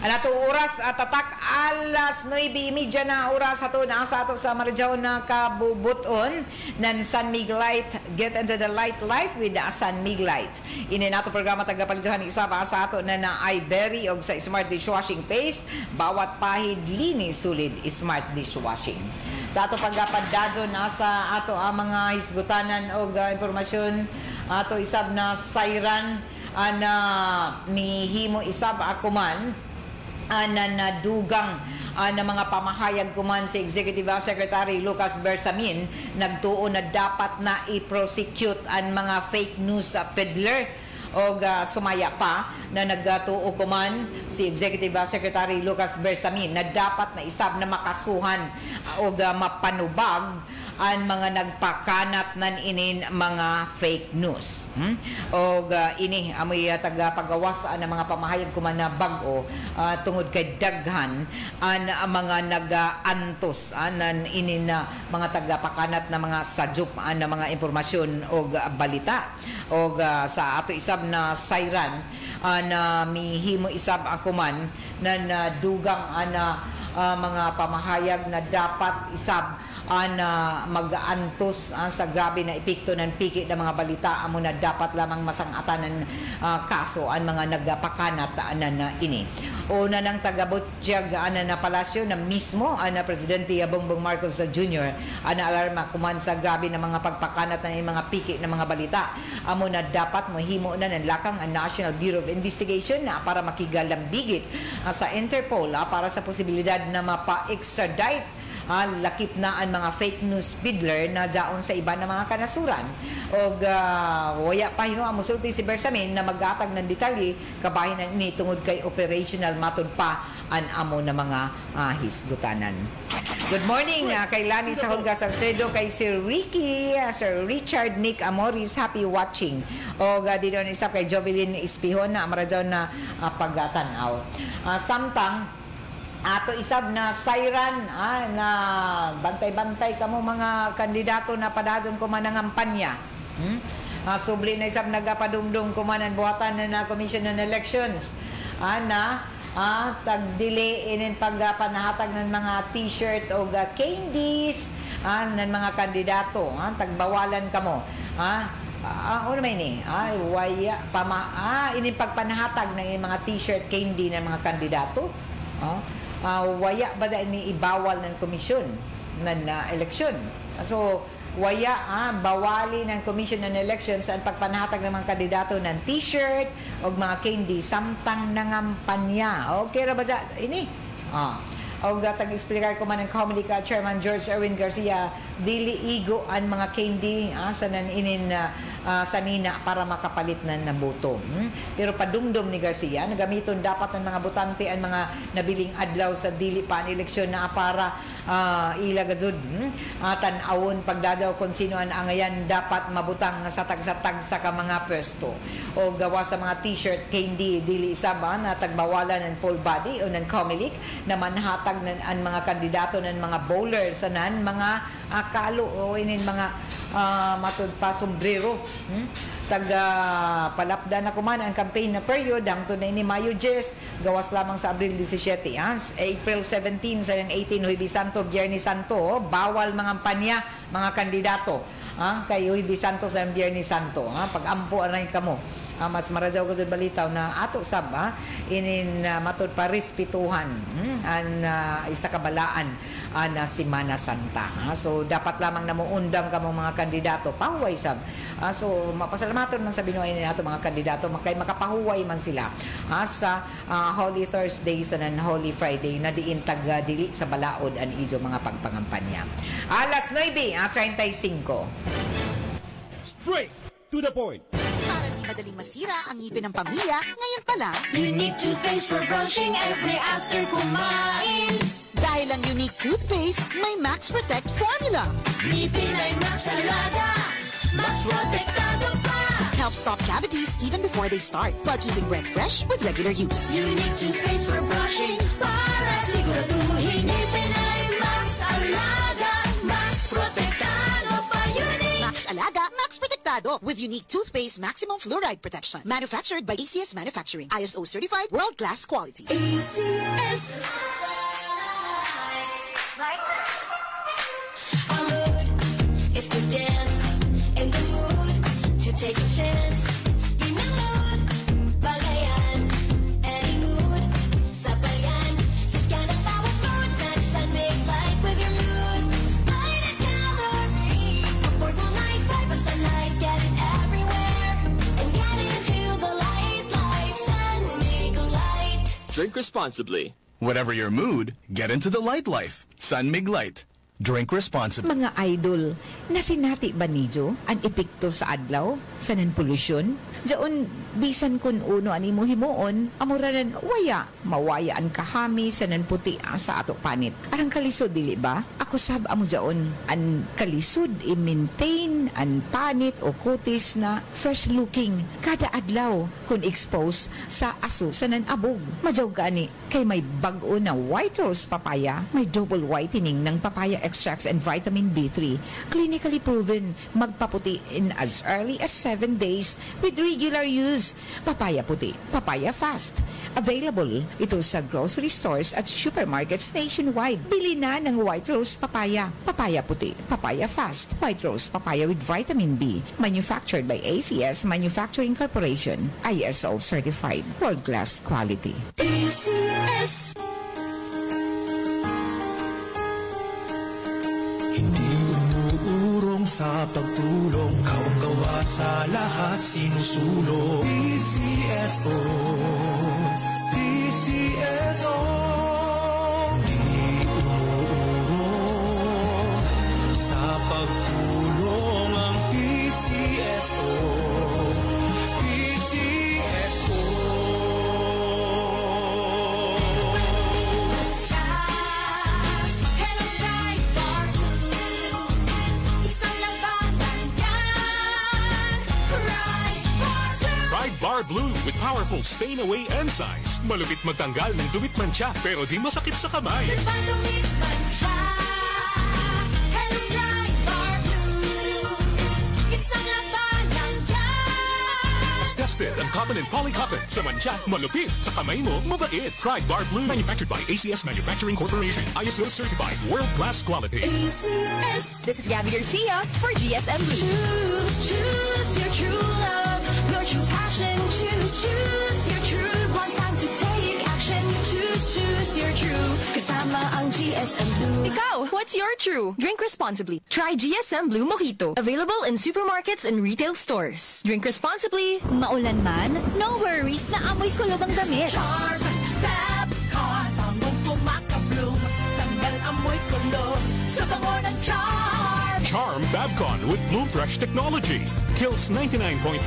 Ang ato oras tatak alas 9:30 na oras ato na sa ato sa Marijaw na kabubuton ng San Mig Light. Get into the light life with the San Mig Light. Ini nato programa tagapalijuhan isaba sa ato na iBerry og sa Smart Dishwashing Paste. Bawat pahid linis sulid Smart Dishwashing. Sa ato pagpadadyon sa ato ang mga hisgutanan o impormasyon ato isab na sayran na mihimo isab akuman na nadugang na mga pamahayag kuman si Executive Secretary Lucas Bersamin nagtuo na dapat na i-prosecute ang mga fake news peddler o sumaya pa na nagtuo kuman si Executive Secretary Lucas Bersamin na dapat na isab na makasuhan o mapanubag ang mga nagpakanat nan inin mga fake news. O ini amoy tagapagawas ng mga pamahayag kuman na bag-o tungod kay daghan ang mga nag-antos nan inin na mga tagapakanat na mga sajup na mga impormasyon o balita. O sa ato isab na sayran na mihimo isab akuman na dugang mga pamahayag na dapat isab na mag-antos sa grabe na epekto ng piki ng mga balita amo na dapat lamang masangatan ng kaso ang mga nagpakanat na ini. Una ng taga-Buttiag na palasyo na mismo na Presidente Bongbong Marcos Jr. na alarma kuman sa grabe na mga pagpakanat ng mga piki ng mga balita amo na dapat mohimo na ng lakang ang National Bureau of Investigation na para makigalambigit sa Interpol para sa posibilidad na mapa-extradite lakip na ang mga fake news peddler na daon sa iba na mga kanasuran. O waya pa ang musulti si Bersamin na magatag ng detalye kabahin na ini tungod kay operational matud pa ang amo na mga hisgutanan. Good morning kay Lani sa Hulga Salcedo, kay Sir Ricky, Sir Richard Nick Amoris, happy watching. O dito na isa kay Jovelyn Espihon na amaradyon na pagtanaw. Samtang ato isab na sayran na bantay-bantay kamo mga kandidato na padadyon ko man ang kampanya. Subli na isab nagapadumdum ko man ang buhatan na Commission on Elections na tagdili inin pagpanahatag ng mga t-shirt o candies ng mga kandidato. Tagbawalan kamo. Ano may ni? Waya inin pagpanahatag ng mga t-shirt candy ng mga kandidato. Waya ba ni ibawal ng komisyon ng eleksyon. So waya bawali ng Commission on Elections ang pagpanahatag ng mga kandidato ng t-shirt o mga candy samtang nangampanya. Okay ra ba ini? O tag-explicar ko man ng Comelec Chairman George Erwin Garcia, dili igo ang mga candy sa naninin sanina para makapalit na boto. Pero padumdum ni Garcia, nagamiton dapat ng mga botante ang mga nabiling adlaw sa dili pa ang eleksyon na para ilagazud tan-awon pagdadaw kung sino ang angayan dapat mabutang sa tag-sa mga pwesto. O gawa sa mga t-shirt candy dili isaba na tagbawalan ng full body o ng Comelec na manhatag ang mga kandidato ng mga bowlers sanan mga kalo o inin mga matud pa sombrero. Palapda na kuman ang campaign na period ang tunay ni Mayo 10 gawas lamang sa Abril 17 April 17 sa 18 Huwebes Santo Biyernes Santo bawal mga panya mga kandidato kay Huwebes Santo sa Biyernes Santo pag-ampo anay kamo. Mas marajaw ko sa balitaw na ato sab inin matud pa respetuhan ang isa kabalaan na Semana Santa. So dapat lamang na muundang kamo mga kandidato pahuway sab. So mapasalamaton man sa binuhay ni ato mga kandidato kay makapahuway man sila sa Holy Thursday sa Holy Friday na diin dili sa balaod an ijo mga pagpangampanya. Alas 9:35. Straight to the point. Para di madaling masira ang ngipin ng pamilya, ngayon pa lang, Unique toothpaste for brushing every after kumain. dahil ang Unique toothpaste may Max Protect formula. Ngipin ay Max Alaga, Max Protectado pa. Helps stop cavities even before they start, while keeping breath fresh with regular use. Unique toothpaste for brushing para siguraduhin. Ngipin ay Max Alaga, Max Protectado pa. Unique. Max Alaga, Max Protectado with Unique toothpaste maximum fluoride protection. Manufactured by ACS Manufacturing. ISO certified world-class quality. ACS. Our mood is to dance, in the mood to take a chance. Give me mood, bagayan, any mood, sabayan. Sit ka ng bawat mood, dance and make light with your mood. Drink responsibly. Whatever your mood, get into the light life. San Mig Light. Drink responsibly. Mga idol, nasinati ba niyo ang epekto sa adlaw sa non-pollution? Diyon, bisan kun uno ani mo himuon, amuranan waya, mawaya ang kahami sa nanputi sa ato panit. Arang kalisod, dili ba? Ako sab amo diyon, ang kalisod i-maintain ang panit o kutis na fresh looking kada adlaw kung expose sa aso sa nanabog. Majaw gani, kay may bag-o na white rose papaya, may double whitening ng papaya extracts and vitamin B3. Clinically proven, magpaputi in as early as 7 days with regular use. Papaya puti, papaya fast. Available ito sa grocery stores at supermarkets nationwide. Bili na ng white rose papaya. Papaya puti, papaya fast. White rose papaya with vitamin B. Manufactured by ACS Manufacturing Corporation. ISO certified. World-class quality. ACS. Hindi umuurong sa pagtulong, kawa sa lahat sinusulong. PCSO, PCSO. Hindi umuurong sa pagtulong ang PCSO. PCSO. Bar Blue with powerful stain-away enzymes. Malupit magtanggal ng dumit mancha pero di masakit sa kamay. Dumit mancha. Hello Bright Bar Blue. Isang labanan yan. As tested ang cotton and polycotton. Sa mancha, malupit. Sa kamay mo, mabait. Pride Bar Blue. Manufactured by ACS Manufacturing Corporation. ISO certified. World-class quality. ACS. This is Gabby Garcia for GSM Blue. Choose your true love. Your true passion. Choose your true. One time to take action. Choose your true. Kasama ang GSM Blue. Ikaw, what's your true? Drink responsibly. Try GSM Blue Mojito. Available in supermarkets and retail stores. Drink responsibly. Maulan man, no worries na amoy kulob ang damit. Charm, Fabcon, bangong kumakabloom. Tanggal amoy kulob sa bango ng Charm. Charm Fabcon with Bloom Fresh technology. Kills 99.9%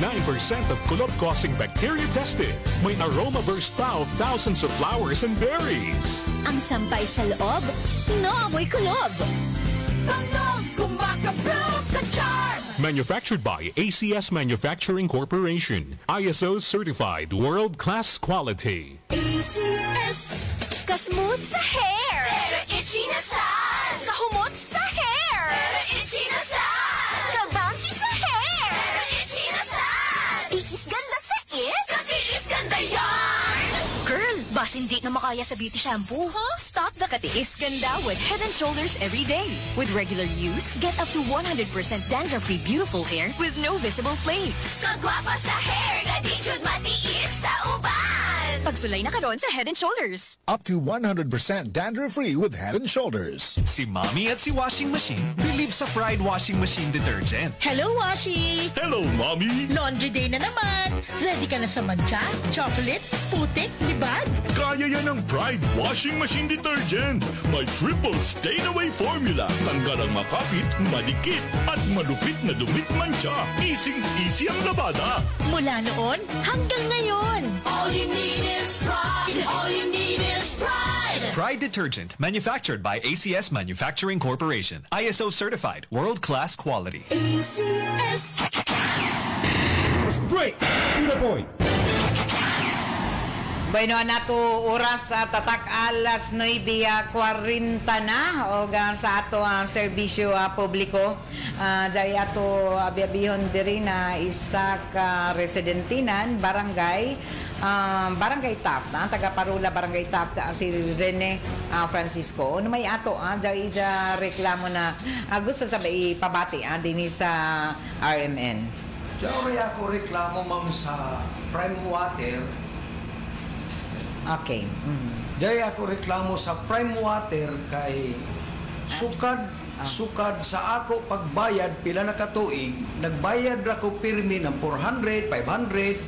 of kulob-causing bacteria tested. May aroma burst pa of thousands of flowers and berries. Ang sampay sa loob, no amoy kulob. Bangong kumakabloom sa Charm. Manufactured by ACS Manufacturing Corporation. ISO certified world-class quality. ACS. Kasmooth sa hair. Pero itchy na saan. Kahumot sa hair. Pero itchy na saan. Kabouncy sa hair. Pero itchy na saan. Iisganda sa it. Kasi isganda yarn. Girl, bas hindi na makaya sa beauty shampoo, huh? Stop the katiis ganda with Head & Shoulders every day. With regular use, get up to 100% dandruff-free beautiful hair with no visible flakes. Kagwapa sa hair, gadijud matiis sa uban. Pagsulay na karon sa Head & Shoulders. Up to 100% dandruff-free with Head & Shoulders. Si Mommy at si Washing Machine believe sa Pride Washing Machine Detergent. Hello, Washi! Hello, Mommy! Laundry day na naman! Ready ka na sa mancha, chocolate, putik, libag? Kaya yan ang Pride Washing Machine Detergent. May triple stain-away formula. Tanggal ang makapit, malikit, at malupit na dumit mancha. Easy ang labada. Mula noon hanggang ngayon. All you need is pride. All you need is pride. Pride Detergent, manufactured by ACS Manufacturing Corporation. ISO certified, world-class quality. ACS. Straight to the point. Bueno, nato oras sa tatak alas 9:40 na o sa ato ang serbisyo publiko. Jay ato abiyabihon diri na isa ka residentinan barangay Taft, taga Parula Barangay Taft, si Rene Francisco. Ano may ato jay reklamo na gusto sabi ipabati dinhi sa RMN. Jay ako reklamo ma'am sa Prime Water. Okay. Dahil ako reklamo sa Prime Water kay sukad sa ako pagbayad pila na katuig, nagbayad ra ko pirmi ng 400, 500.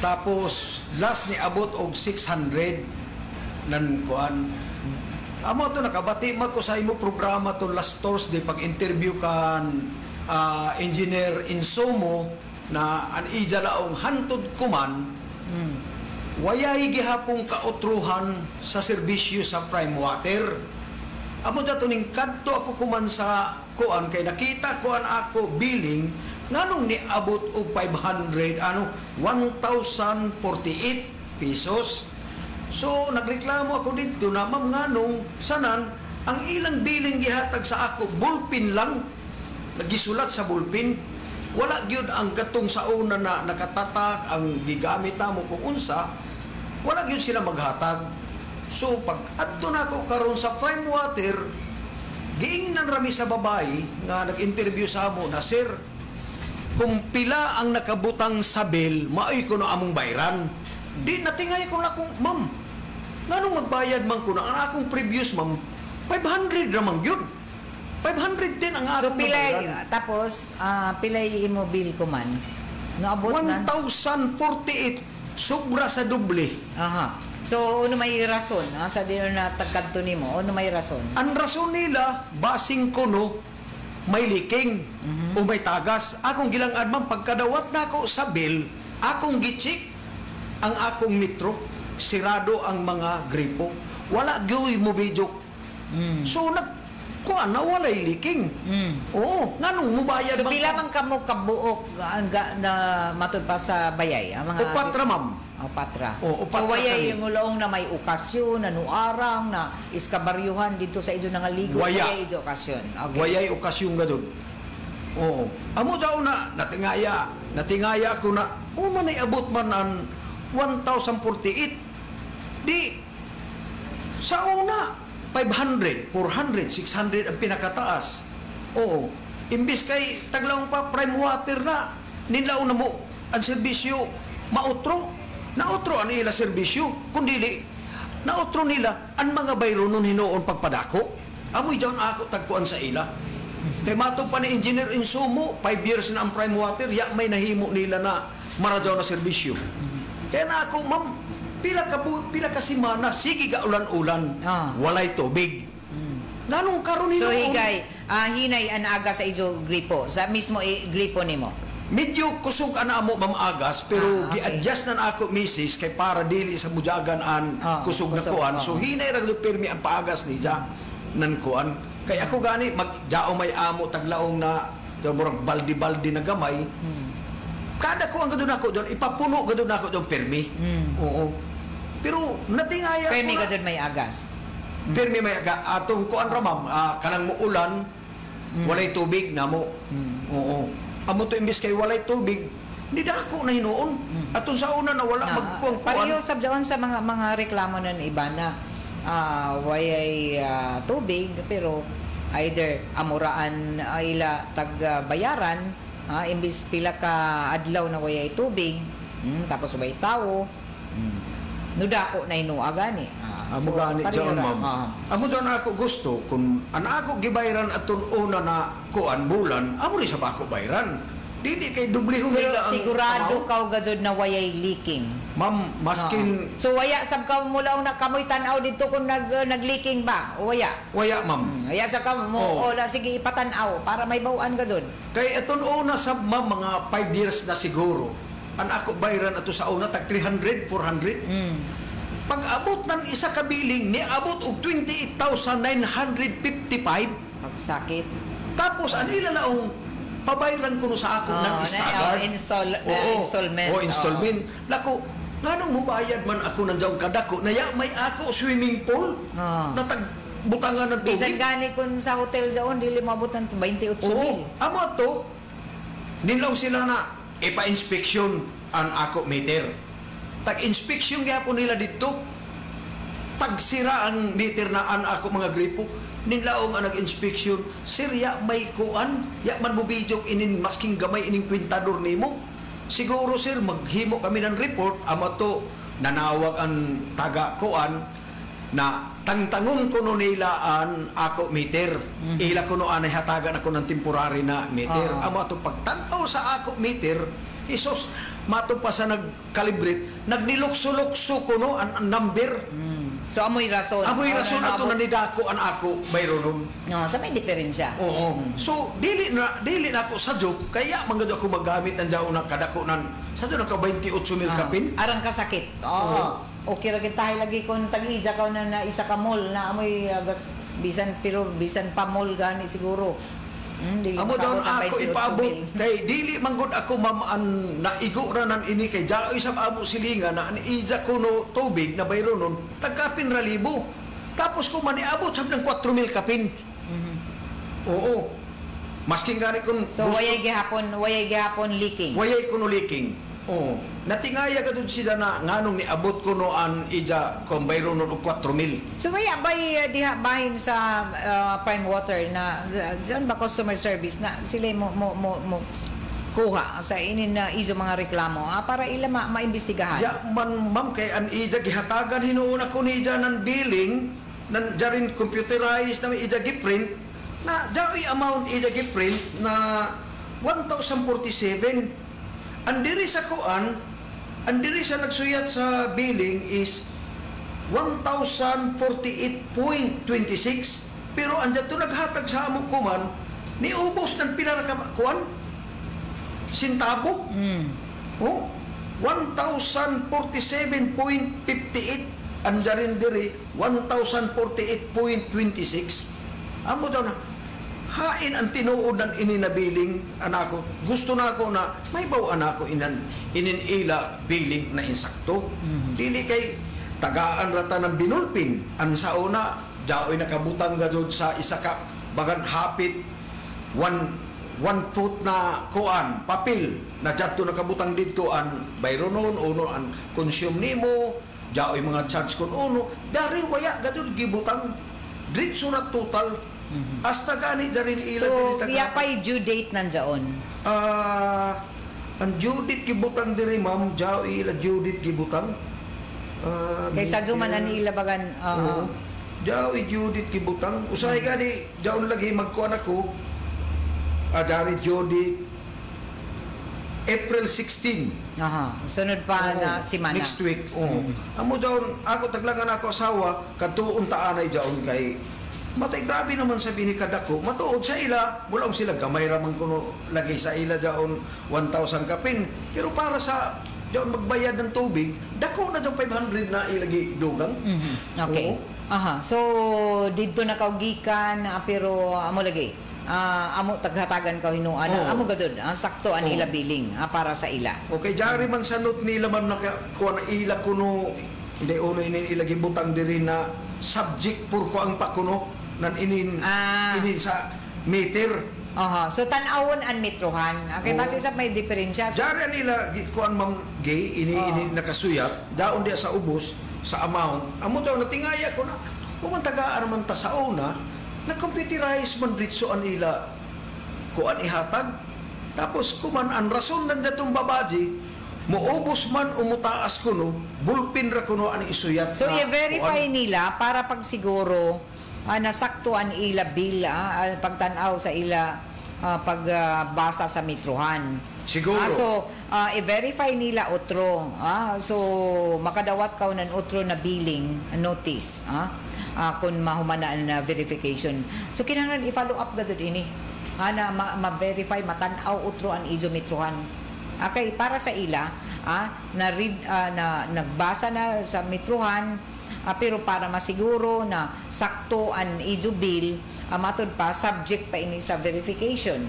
Tapos last ni abot og 600 nan kuan. Amo to nakabati man ko sa imo programa to last Thursday pag interview kan engineer Insomo na an ija laong hantod kuman. Wayay gihapong kautruhan sa serbisyo sa Prime Water. Amo dato ning kadto ako kuman sa kuan kay nakita kuan ako billing nganong ni abot og 500 1,048 pesos. So nagreklamo ako dito na ma'am nganong sanan ang ilang billing gihatag sa ako ballpen lang nagisulat sa ballpen wala gyud ang katong sa una na nakatatak ang gigamit namo kung unsa wala gyud sila maghatag. So pag adto nako karon sa Prime Water giingnan rami sa babae nga nag-interview sa amo na sir kung pila ang nakabutang sa bill maoy ko no among bayran. Di natingay ko na kung ma'am nganong magbayad man ko na ang akong previous ma'am 500 ramang gyud 510 ang akong pilay, bayran. tapos pilay imo bill ko man naabot na 1,048 sobra sa doble. Aha. So ano may rason sa dino na tagkanto nimo ano may rason? Ang rason nila basing ko no may leaking o may tagas akong gilangad man pagkadawat na ako sa bill akong gicheck ang akong metro sirado ang mga gripo wala gyoy mo bidyo so kuan na walay leaking oo nganong mubayad so pila man kamo kabuok na matud pa sa bayay ang mga upatra ma'am upatra o so wayay yung ulaong na may okasyon na nuarang na iskabaryuhan dito sa idyo nga ligo wayay idyo okasyon okay. Wayay okasyon gadon oo amo daw na natingaya ko na man ay abot man ang 1,048 di sa una 500, 400, 600 ang pinakataas. Oo. Imbis kay taglaong pa Prime Water na nilaw na mo ang serbisyo mautro. Nautro ang ila serbisyo. Kundili, nautro nila ang mga bayro nun hinoon pagpadako. Amoy daw na ako tagkuan sa ila. Kay mato pa ni Engineer Insumo, 5 years na ang Prime Water, may nahimo nila na maradaw na serbisyo. Kaya na ako, ma'am, pila ka simana sige ga ulan-ulan walay tubig nganong karon so higay hinay an aga sa ijo gripo sa mismo gripo nimo medyo kusog ana mo mamagas pero okay. Gi-adjust na ako misis kay para dili sa mujagan an kusog na kuan so hinay ra permi ang paagas ni ja nan kuan kay ako gani magdao may amo taglaong na murag baldi-baldi na gamay kada ko ang gadon ako doon ipapuno gadon ako doon permi oo pero natingaya permi gadon may agas permi may agas atong kuan ra ma'am kanang muulan walay tubig namo oo amo to imbis kay walay tubig di dako na hinuon atong sa una na wala magkuan pareho sabjaon sa mga reklamo nan iba na wayay tubig pero either amuraan ila tagbayaran imbis pila ka adlaw na wayay tubig tapos way tao nudako na inuaga ni amo gani diyon ma'am amo daw na ako gusto kung ana ako gibayran aton una na kuan bulan amo ri sa bako bayran dili kay dublihon nila ang sigurado kaw gazod na wayay leaking ma'am maskin so waya sab ka mula na kamoy tan-aw dito kung nag-leaking ba o waya ma'am waya sa ka mo ola sige ipatan-aw para may bawaan gazod kay aton una sab ma'am mga 5 years na siguro ang ako bayran ato sa una tag 300 400 pag abot ng isa ka billing ni abot og 28,955 magsakit tapos an ila laong pabayran ko no sa ako ng staggered installment lako nganong mubayad man ako ng jawng kadako naya may ako swimming pool na tag butangan ng tubig bisan gani kun sa hotel jaon dili maabot ng 28,000 amo to nilaw sila na ipa-inspeksyon ang ako meter. Tag-inspeksyon gyapon nila dito. Tagsira ang meter na an ako mga gripo. Nilaong ang nag-inspeksyon. Sir, ya may kuan. Ya man mo video inin masking gamay inin kwintador nimo. Siguro sir, maghimo kami ng report. Amo to, nanawag ang taga-kuan na tangtangon ko no nila an ako meter. Ila ko no anay hatagan ako ng temporary na meter. Amo ato pagtanaw sa ako meter, isos mato pa sa nag-calibrate, nagnilukso-lukso ko no ang number. So amoy rason. Amoy rason ato na nidako an ako bayro nun. No, sa may diferensya. Oo. So dili na ako sa joke kaya mangad ako magamit ang daw na kadako nan sa do naka 28,000 kapin. Arang kasakit. Oo. Okay ra tayo lagi kon tag-isa ka na isa ka mall na amoy gas bisan pa mall gani siguro. Amo daw ako ipaabot kay dili manggod ako mamaan naigo ra nan ini kay jaoy sa amo silinga na an ija kuno tubig na bayro nun tagkapin ra libo tapos ko maniabot sab ng 4,000 kapin. Oo, masking gani kun so wayay gihapon leaking. Wayay kuno leaking. Oo, natingaya ka dun sila na nganong niabot kuno an ija kung bayro nun og 4,000. So may diha bahin sa Prime Water na diyan ba customer service na sila mo kuha sa inin na ijo mga reklamo para ila maimbestigahan. Ya ma'am kay an ija gihatagan hinuon ako ni ija nan billing nan jarin computerized na ija giprint na jaoy amount ija giprint na 1,047. Andiri sa kuan, andiri sa nagsuyat sa billing is 1,048.26 pero andyan to naghatag sa amo kuman ni ubos ng pila na kuan sintabo. Oh, 1,047.58 andyan diri 1,048.26 amo daw na hain ang tinuod ng ininabiling anako. Gusto na ako na may baw anako inin ila billing na insakto. Dili kay tagaan rata ng binulpin. Ang sa una, daoy nakabutang gadod sa isa ka bagan hapit 1 foot na kuan, papel na dyato nakabutang dito an bayro nun, uno an consume nimo, daoy mga charge kun uno, dari waya gadod gibutang diretso na total. Hasta gani darin ila so yapay due date nandiyon. Ang due date gibutang diri ma'am, jao ila due date gibutang. Kay sa duman ani ila bagan jao due date gibutang. Usahay gani jao lagi magkuan ako. Dari due date April 16. Sunod pa na simana. Next week. Amo daw ako taglangan ako asawa katuon taanay jaon kay matay grabe naman sabi ni kadako matuod sa ila bulong sila gamay raman kuno lagi sa ila daon 1,000 kapin pero para sa daon magbayad ng tubig dako na daw 500 na ilagi dugang. Okay. So didto na kaugikan pero amo lagi amo taghatagan ka hinuan amo gadud sakto an ila billing para sa ila. Okay, jari man sanot nila man kuha na ila kuno hindi uno ini ilagi butang diri na subject for ko ang pakuno nan inin sa meter. So tan-awon an metrohan. Okay, base sa may diferensya. Jari nila kuan ma'am gay ini nakasuyat daon dia sa ubos sa amount. Amo daw natingaya ko na pumantagaan man ta sa una na computerize man ditso an ila kuan ihatag. Tapos kuman ang rason nan datong babaji moubos man umutaas kuno bulpin ra kuno an isuyat. So i-verify nila para pag siguro nasaktuan ila bill pagtanaw sa ila pagbasa sa metrohan. Siguro. So i-verify nila otro. So makadawat ka nan otro na billing notice. Kung mahumanaan na verification. So kinahanglan i-follow up gadud ini. Na ma-verify matanaw otro an ijo metrohan. Okay, para sa ila na nagbasa na sa metrohan pero para masiguro na sakto an ijo bill matod pa subject pa ini sa verification.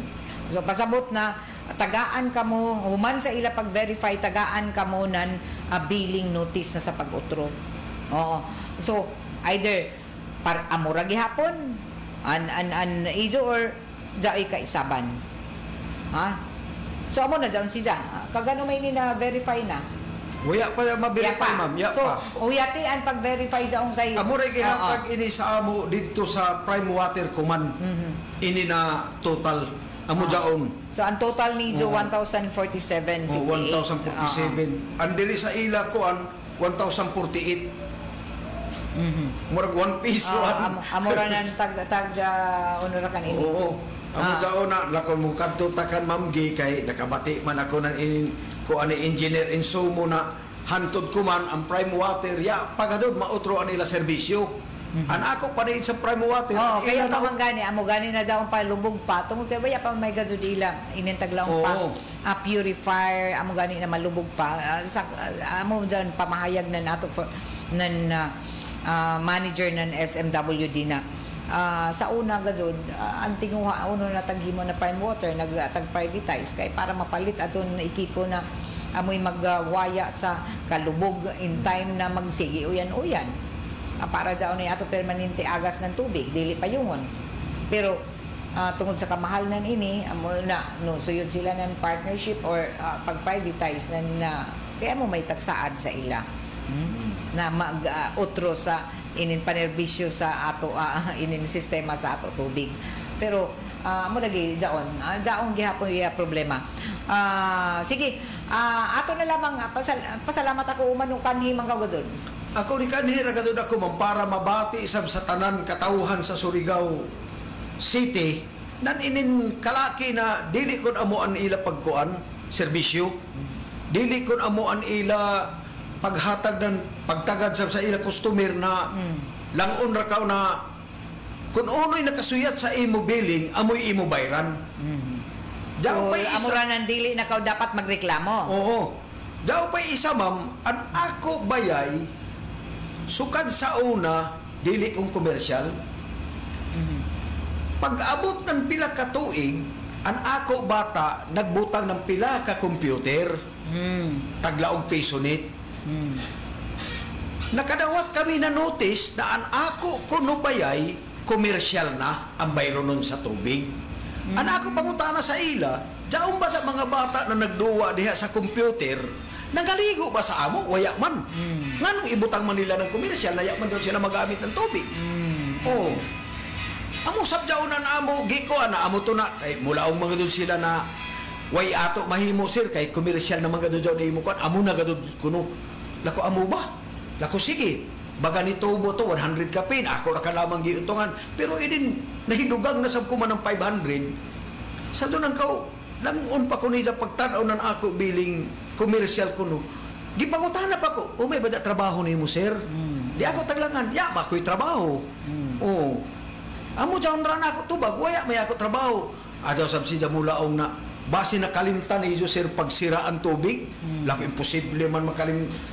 So pasabot na tagaan kamo human sa ila pag-verify tagaan kamo nan billing notice na sa pag-utro. So either amura gihapon an ijo or jaoy ka isaban. So amo na dyan siya. Kagano may na-verify na? Waya pa ma-verify ma'am. So, uyati ang pag-verify dyan kay... Amo rin kihatag ini sa amo dito sa Prime Water Command. Ini na total. Amo dyan. So ang total ni Jo 1,047.58. 1,047. Ang dili sa ila ko an 1,048. Murag 1 piso. Amura nan tag unura kan ini. Oo. Amo dao na lakon mo kadto takan Ma'am Gay kay nakabati man ako nan ko ani engineer insumo na hantod ko man ang prime water ya pagadod mautro anila serbisyo. An ako pa rin sa prime water. Kaya naman gani, amo gani na daw pa lubog pa. Tungod kay baya pa may gazud ila inintaglaw pa. Purifier, amo gani na malubog pa. Amo dyan pamahayag na nato for nan manager ng SMWD na sa una gazud ang tinguha uno na taghimo na prime water nagtag privatize kay para mapalit aton ekipo na amoy magwaya sa kalubog in time na magsigi uyan-uyan. Para daw ni ato permanente agas ng tubig dili pa yungon pero tungod sa kamahalan ini amo na no suyod sila ng partnership or pag-privatize na kaya mo may tagsaad sa ila na mag-utro sa inin panerbisyo sa ato inin sistema sa ato tubig pero amo lagi daon gihapon iya problema sige ato na lamang pasalamat ako umanong kanhi man kagudod. Ako ni kanhi ra gadud ako man para mabati isab sa tanan katawhan sa Surigao City nan inin kalaki na dili kon amo an ila pagkuan serbisyo dili kon amo an ila paghatag ng pagtagad sa ila customer na langon ra ka na kun unoy nakasuyat sa imo billing amoy imo bayran. So, amo ra nang dili na ka dapat magreklamo. Oo. Daw pa isa ma'am an ako bayay sukad sa una, dili kong komersyal. Pag-abot ng pila ka tuig, ang ako bata, nagbutang ng pila ka computer. Taglaong piso nit. Nakadawat kami na notice na ang ako kuno bayay, komersyal na ang bayro nun sa tubig. Ang ako pangutana sa ila, daong ba mga bata na nagduwa diha sa computer, nagaligo ba sa amo? Waya man. Nganong ibutang man nila ng komersyal, nayak man doon sila magamit ng tubig. Amo sabdaw na amo, giko na amo to na, kay mula ang mga doon sila na, way ato mahimo sir, kay komersyal na mga doon na imo kuan, amo na gadod kuno. Lako amo ba? Lako sige, baga ni tubo to, 100 kapin, ako ra ka lamang giutungan, pero idin, nahidugang na sab ko man ng 500, sa doon ang kau, langon pa ko nila pagtanaw ng ako biling komersyal kuno. Gipangutana pa ko, may bada trabaho ni mo sir? Di ako taglangan, mako'y trabaho. Amo dyan ran ako tubag, waya may ako trabaho. Adaw sabsi dyan mulaong na, base na kalimtan ni sir pagsira ang tubig. Lako imposible man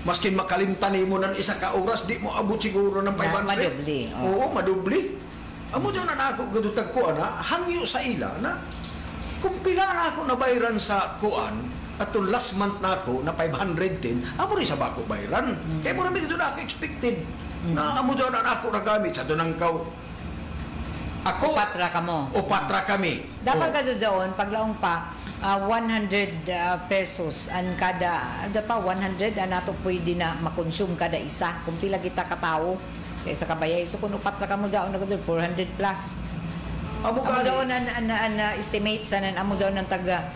maskin makalimtan mo ng isa ka oras, di mo abot siguro ng 500. Madubli. Oo, madubli. Amo dyan na ako gadutag ko na, hangyo sa ila na, kung pila na ako nabayran sa kuan, at yung last month na ako, na 510, amo rin sa bako bayran. Kaya mo namin ito na ako expected. Na amo dyan na ako nagamit sa doon ang kau. Ako, upatra ka mo. Upatra kami. Dapat ka doon, paglaong pa, 100 pesos ang kada, pa 100 nato pwede na makonsume kada isa. Kung pila kita katao, kaysa kabayay. So kung upatra ka mo dyan, 400 plus. Amo doon na estimate sa amo doon ng taga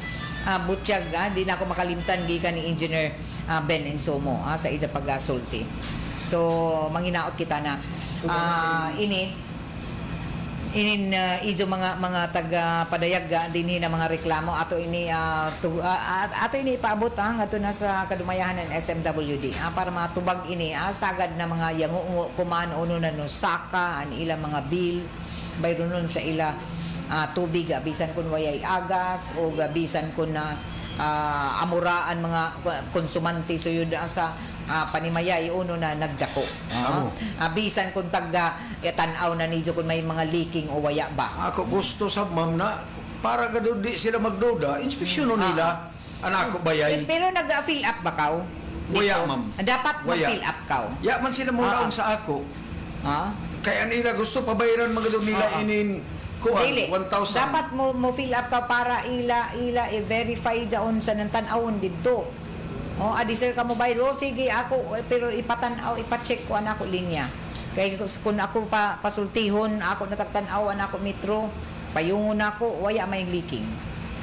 Butchag, di na ako makalimtan gikan ni Engineer Ben Insomo sa isa pag-sulti. So manginaot kita na ijo mga taga padayag dinhi na mga reklamo ato ini ipaabot ato na sa kadumayahan ng SMWD para matubag ini sagad na mga yango kumaan uno na no saka an ila mga bill bayron nun sa ila tubig bisan kun wayay agas o gabisan kun na amuraan mga konsumante suyod sa panimayay uno na nagdako. Bisan kun tagga tan-aw na nidyo kun may mga leaking o waya ba. Ako gusto sa ma'am na para gadud di sila magduda, inspeksyonon nila anak ko bayay. Pero nag-fill up ba kaw? Waya ma'am. Dapat mag-fill up kaw. Ya man sila mulaong sa ako. Kaya nila gusto pabayaran mga gadud nila inin Dili. 1,000. Dapat mo fill up ka para ila i-verify jaon sa nang tan-awon didto. Adi sir ka mo bayro, sige ako pero ipatan-aw ipa-check ko ana ko linya. Kay kun ako pasultihon ako natagtan-aw ana ko metro, payungon ako waya may leaking.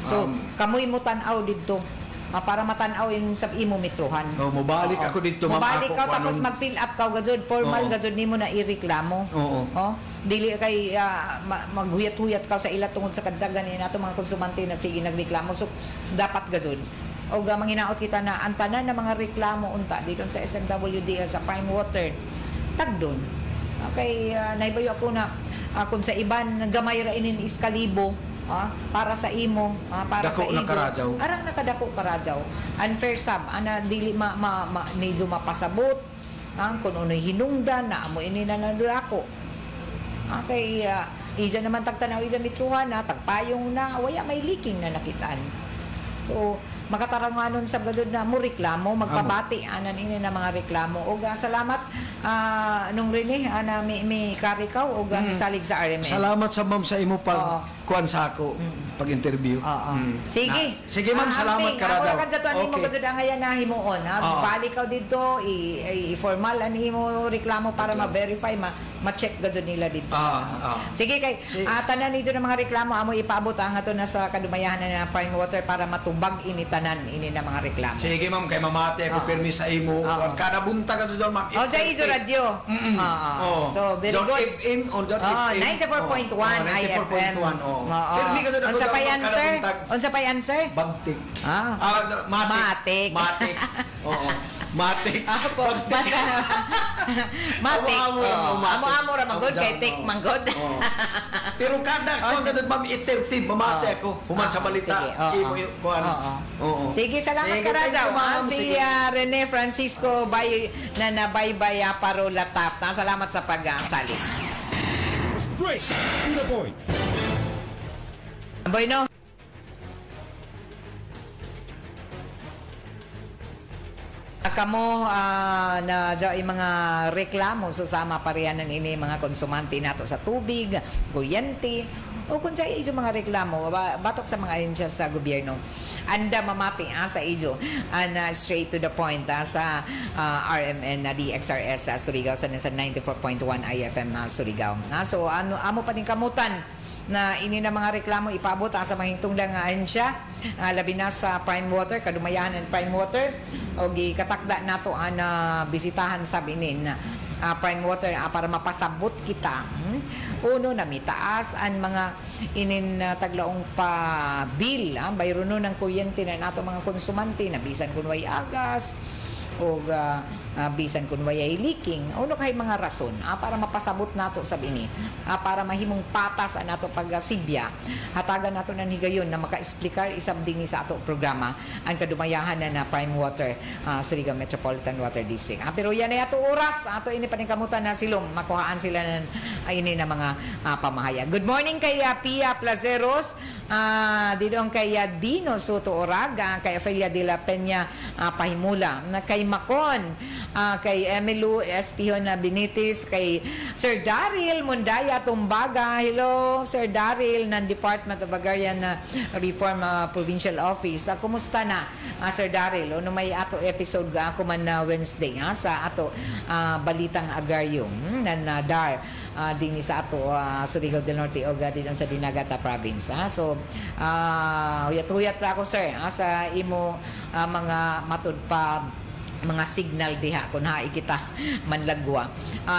So kamoy mo tan-aw didto. Para matan-aw sa imo metrohan. Mobalik ako dito ma'am. Mobalik ka tapos mag-fill up ka gajud formal gajud nimo na ireklamo. Dili kay maghuyat-huyat ka sa ila tungod sa kadagan ni nato mga konsumante na sige nagreklamo. So dapat gajud o manghinaot kita na ang tanan na mga reklamo unta dito sa SMWDL sa Prime Water tagdon. Okay, naibayo ako na kung sa iban gamay ra inin iskalibo para sa imo, para dako sa na igo. karadyaw. Arang nakadako karadyaw. Unfair sub, ana dili nidyo mapasabot. Kung uno'y hinungdan na amo ini na nadurako. Okay, isa naman tagtanaw, isa mitruhan na, tagpayong na, waya may leaking na nakitaan. So, makataranganon sa gadod na mo reklamo, magpabati anan ini na mga reklamo. O salamat nung rini ana mi karikaw o salig sa RMN. Salamat sa ma'am sa imo pag kuan sa ako pag-interview. Sige. Sige ma'am, salamat karadaw. Ako kan sa tuan mo gadod ngayon na himuon balik ka dito i-formal ani imo reklamo para ma-verify ma-check gadod nila dito. Sige kay tanan nito ng mga reklamo amo ipaabot ang ato na sa kadumayahan na Prime Water para matubag ini tanan ini na mga reklamo. Sige ma'am, kay mamati ako permi sa imo. Kada bunta ka doon ma'am. Sa Ijo Radio. So very good. FM on that 94.1 IFM. Permi ka doon. Unsa pa yan, sir? Unsa pa yan, sir? Bagtik. Matik. Matik. Oo. Matik. Basta matik. Amo-amo ra manggod kay tik manggod. Pero kada ko na doon ma'am itertib mamati ako. Human sa balita. Imo kuan. Sige, salamat ka Rajaw. Si Rene Francisco na nabaybay Parola Tap. Salamat sa pag-salit. Straight to the point. Boy, no? Kamo na yung mga reklamo susama parianan ini mga konsumante nato sa tubig, kuryente o kung sa ijo mga reklamo batok sa mga ahensya sa gobyerno. Anda mamati sa ijo straight to the point sa RMN na DXRS sa Surigao sa 94.1 IFM Surigao. So amo pa din kamutan na ini na mga reklamo ipaabot sa mga hingtunglang ahensya labi na sa Prime Water, kadumayahan ng Prime Water o gikatakda nato bisitahan sa binin Prime Water para mapasabot kita. Uno na mitaas ang mga inin taglaong pa bill bayro no ng kuryente na nato mga konsumante na bisan kun way agas o bisan kun way leaking uno kay mga rason para mapasabot nato sa bini para mahimong patas nato pag-sibya hatagan nato ng higayon na maka-explicar isab dinhi sa ato programa ang kadumayahan na Prime Water Surigao Metropolitan Water District. Pero yan ay ato oras ato ini paningkamutan na silong makuhaan sila ng ini na mga pamahayag. Good morning kay Pia Placeros, didong kay Dino Soto Oraga, kay Ophelia de la Peña Pahimula, kay Macon, kay Emilio Espihon Benitez, kay Sir Daryl Mundaya Tumbaga. Hello, Sir Daryl ng Department of Agrarian Reform Provincial Office. Kumusta na, Sir Daryl? Ano may ato episode ako man na Wednesday sa ato Balitang Agrarium na DAR din sa ato Surigao del Norte o din sa Dinagata Province. So, huyat-huyat ra ako, sir, sa imo mga matud pa mga signal diha kung ikita manlagwa.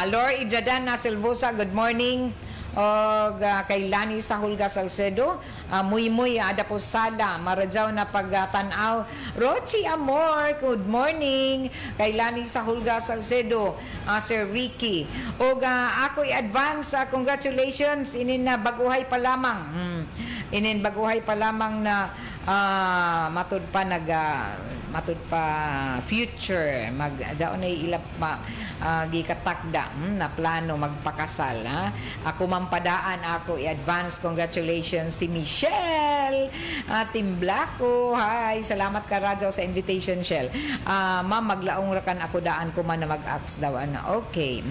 Lord Idradan na Silvosa, good morning. O kay Lani Sahulga Salcedo, muy ada po sala marajaw na pagtanaw. Rochi Amor, good morning. Kay Lani Sahulga Salcedo, Sir Ricky. O ako i-advance congratulations inin na baguhay pa lamang. Inin baguhay pa lamang na matud pa future magjaon na ilap gikatakda na plano magpakasal. Ako mampadaan ako i-advance congratulations si Michelle Timblako. Hi, salamat ka Rajaw sa invitation, Shell. Ma'am, maglaong rakan ako daan ko man na mag-ax daw okay.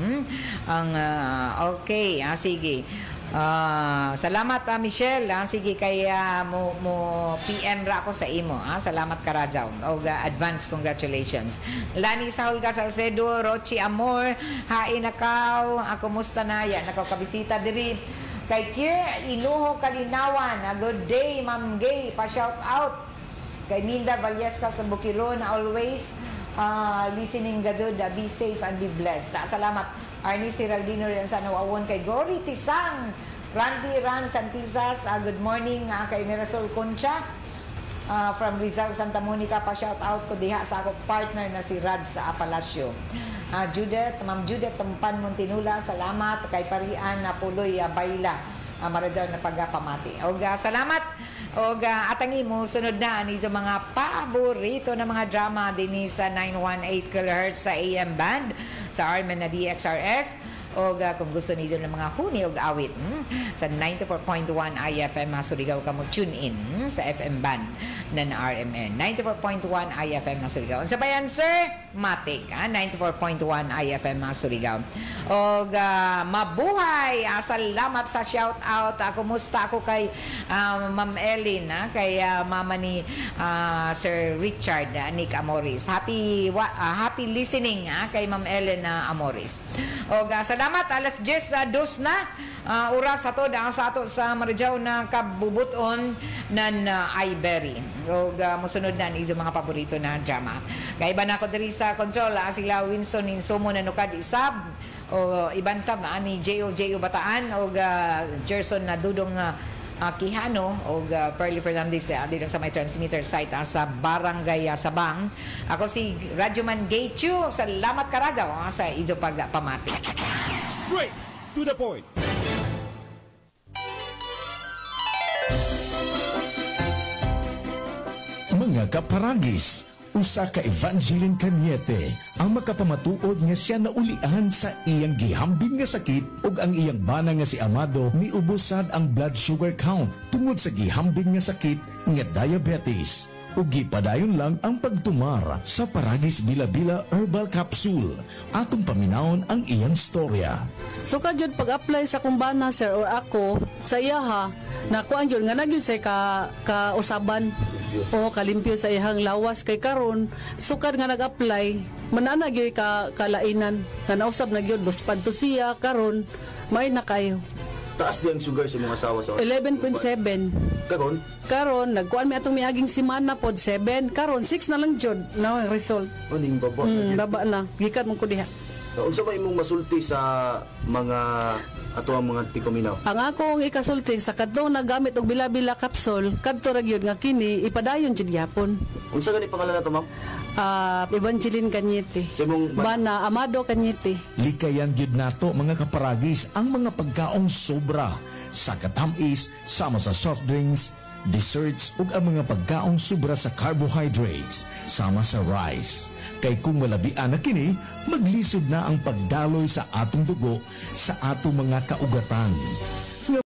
Okay, sige. Salamat Michelle. Sige kaya mo PM ra ako sa imo. Salamat ka Rajaw. Advance congratulations. Lani Saulga Salcedo, Rochi Amor, hain nakaw. Kumusta na ya? Nakaw kabisita diri. Kay Kier Iluho Kalinawan. Good day, Ma'am Gay. Pa-shout out. Kay Minda Valesca sa Bukilon, always listening gadod. Be safe and be blessed. Salamat. Arnie Siraldino rin sa nawawon kay Gori Tisang, Randy Ran Santisas, good morning kay Mirasol Concha, from Rizal, Santa Monica pa shout out ko diha sa ako partner na si Rad sa Apalacio. Ma'am Judith Tampan Montinula, salamat kay Parian na Puloy Bayla. Marajaw na pagpamati. Og salamat. Og atangi mo sunod na ani sa mga paborito na mga drama dinhi sa 918 kHz sa AM band sa Armen na DXRS. O kung gusto niyo ng mga huni o awit sa 94.1 IFM Surigao ka mag-tune in sa FM band ng RMN 94.1 IFM Surigao. Ang sabayan sir, Matic 94.1 IFM Surigao. O mabuhay, salamat sa shout out. Kumusta ako kay Ma'am Ellen, kay mama ni Sir Richard Nick Amoris. Happy listening kay Ma'am Ellen Amoris. O salamat, alas 10 dos na oras ato sa ato sa Marijaw na kabubuton ng Ibery. O musunod na iso mga paborito na drama. Kaya iba na ko diri sa control sila Winston Insomo na nukad isab o iban sab ani J.O. Bataan o Gerson na Dudong Quijano o Pearly Fernandez dito sa may transmitter site sa Barangay Sabang. Ako si Radyoman Gaychu. Salamat ka Radyo sa iso pagpamati. Straight to the point. Mga kaparagis, usa ka Evangeline Cañete ang makapamatuod nga siya naulian sa iyang gihambing nga sakit ug ang iyang bana nga si Amado miubusad ang blood sugar count tungod sa gihambing nga sakit nga diabetes. Ug gipadayon lang ang pagtumar sa Paragis Bila-Bila Herbal Capsule. Atong paminawon ang iyang storya. So kadyod pag-apply sa kumbana sir or ako sa iya ha, nakuan yun nga nagyud say kausaban o kalimpyo sa iyang lawas kay karon sukad nga nag-apply manana gyud kalainan nga nausab na gyud buspad to siya karon may na kayo. Taas di ang sugar sa mga asawa sa 11.7. Karon nagkuan mi atong miaging semana pod 7, karon 6 na lang jud na ang result. Uning baba. Baba na. Gikan mo ko diha. Unsa ba imong masulti sa mga ato ang mga tikominaw? Ang akong ikasulti sa kadto nagamit og Bila-Bila capsule, kadto ra gyud nga kini ipadayon jud gyapon. Unsa gani pangalan nato ma'am? Evangeline Cañete. Bana Amado Cañete. Likayan gyud nato mga kaparagis ang mga pagkaong sobra sa katamis sama sa soft drinks, desserts ug ang mga pagkaong sobra sa carbohydrates sama sa rice. Kay kung malabian na kini, maglisod na ang pagdaloy sa atong dugo sa atong mga kaugatan.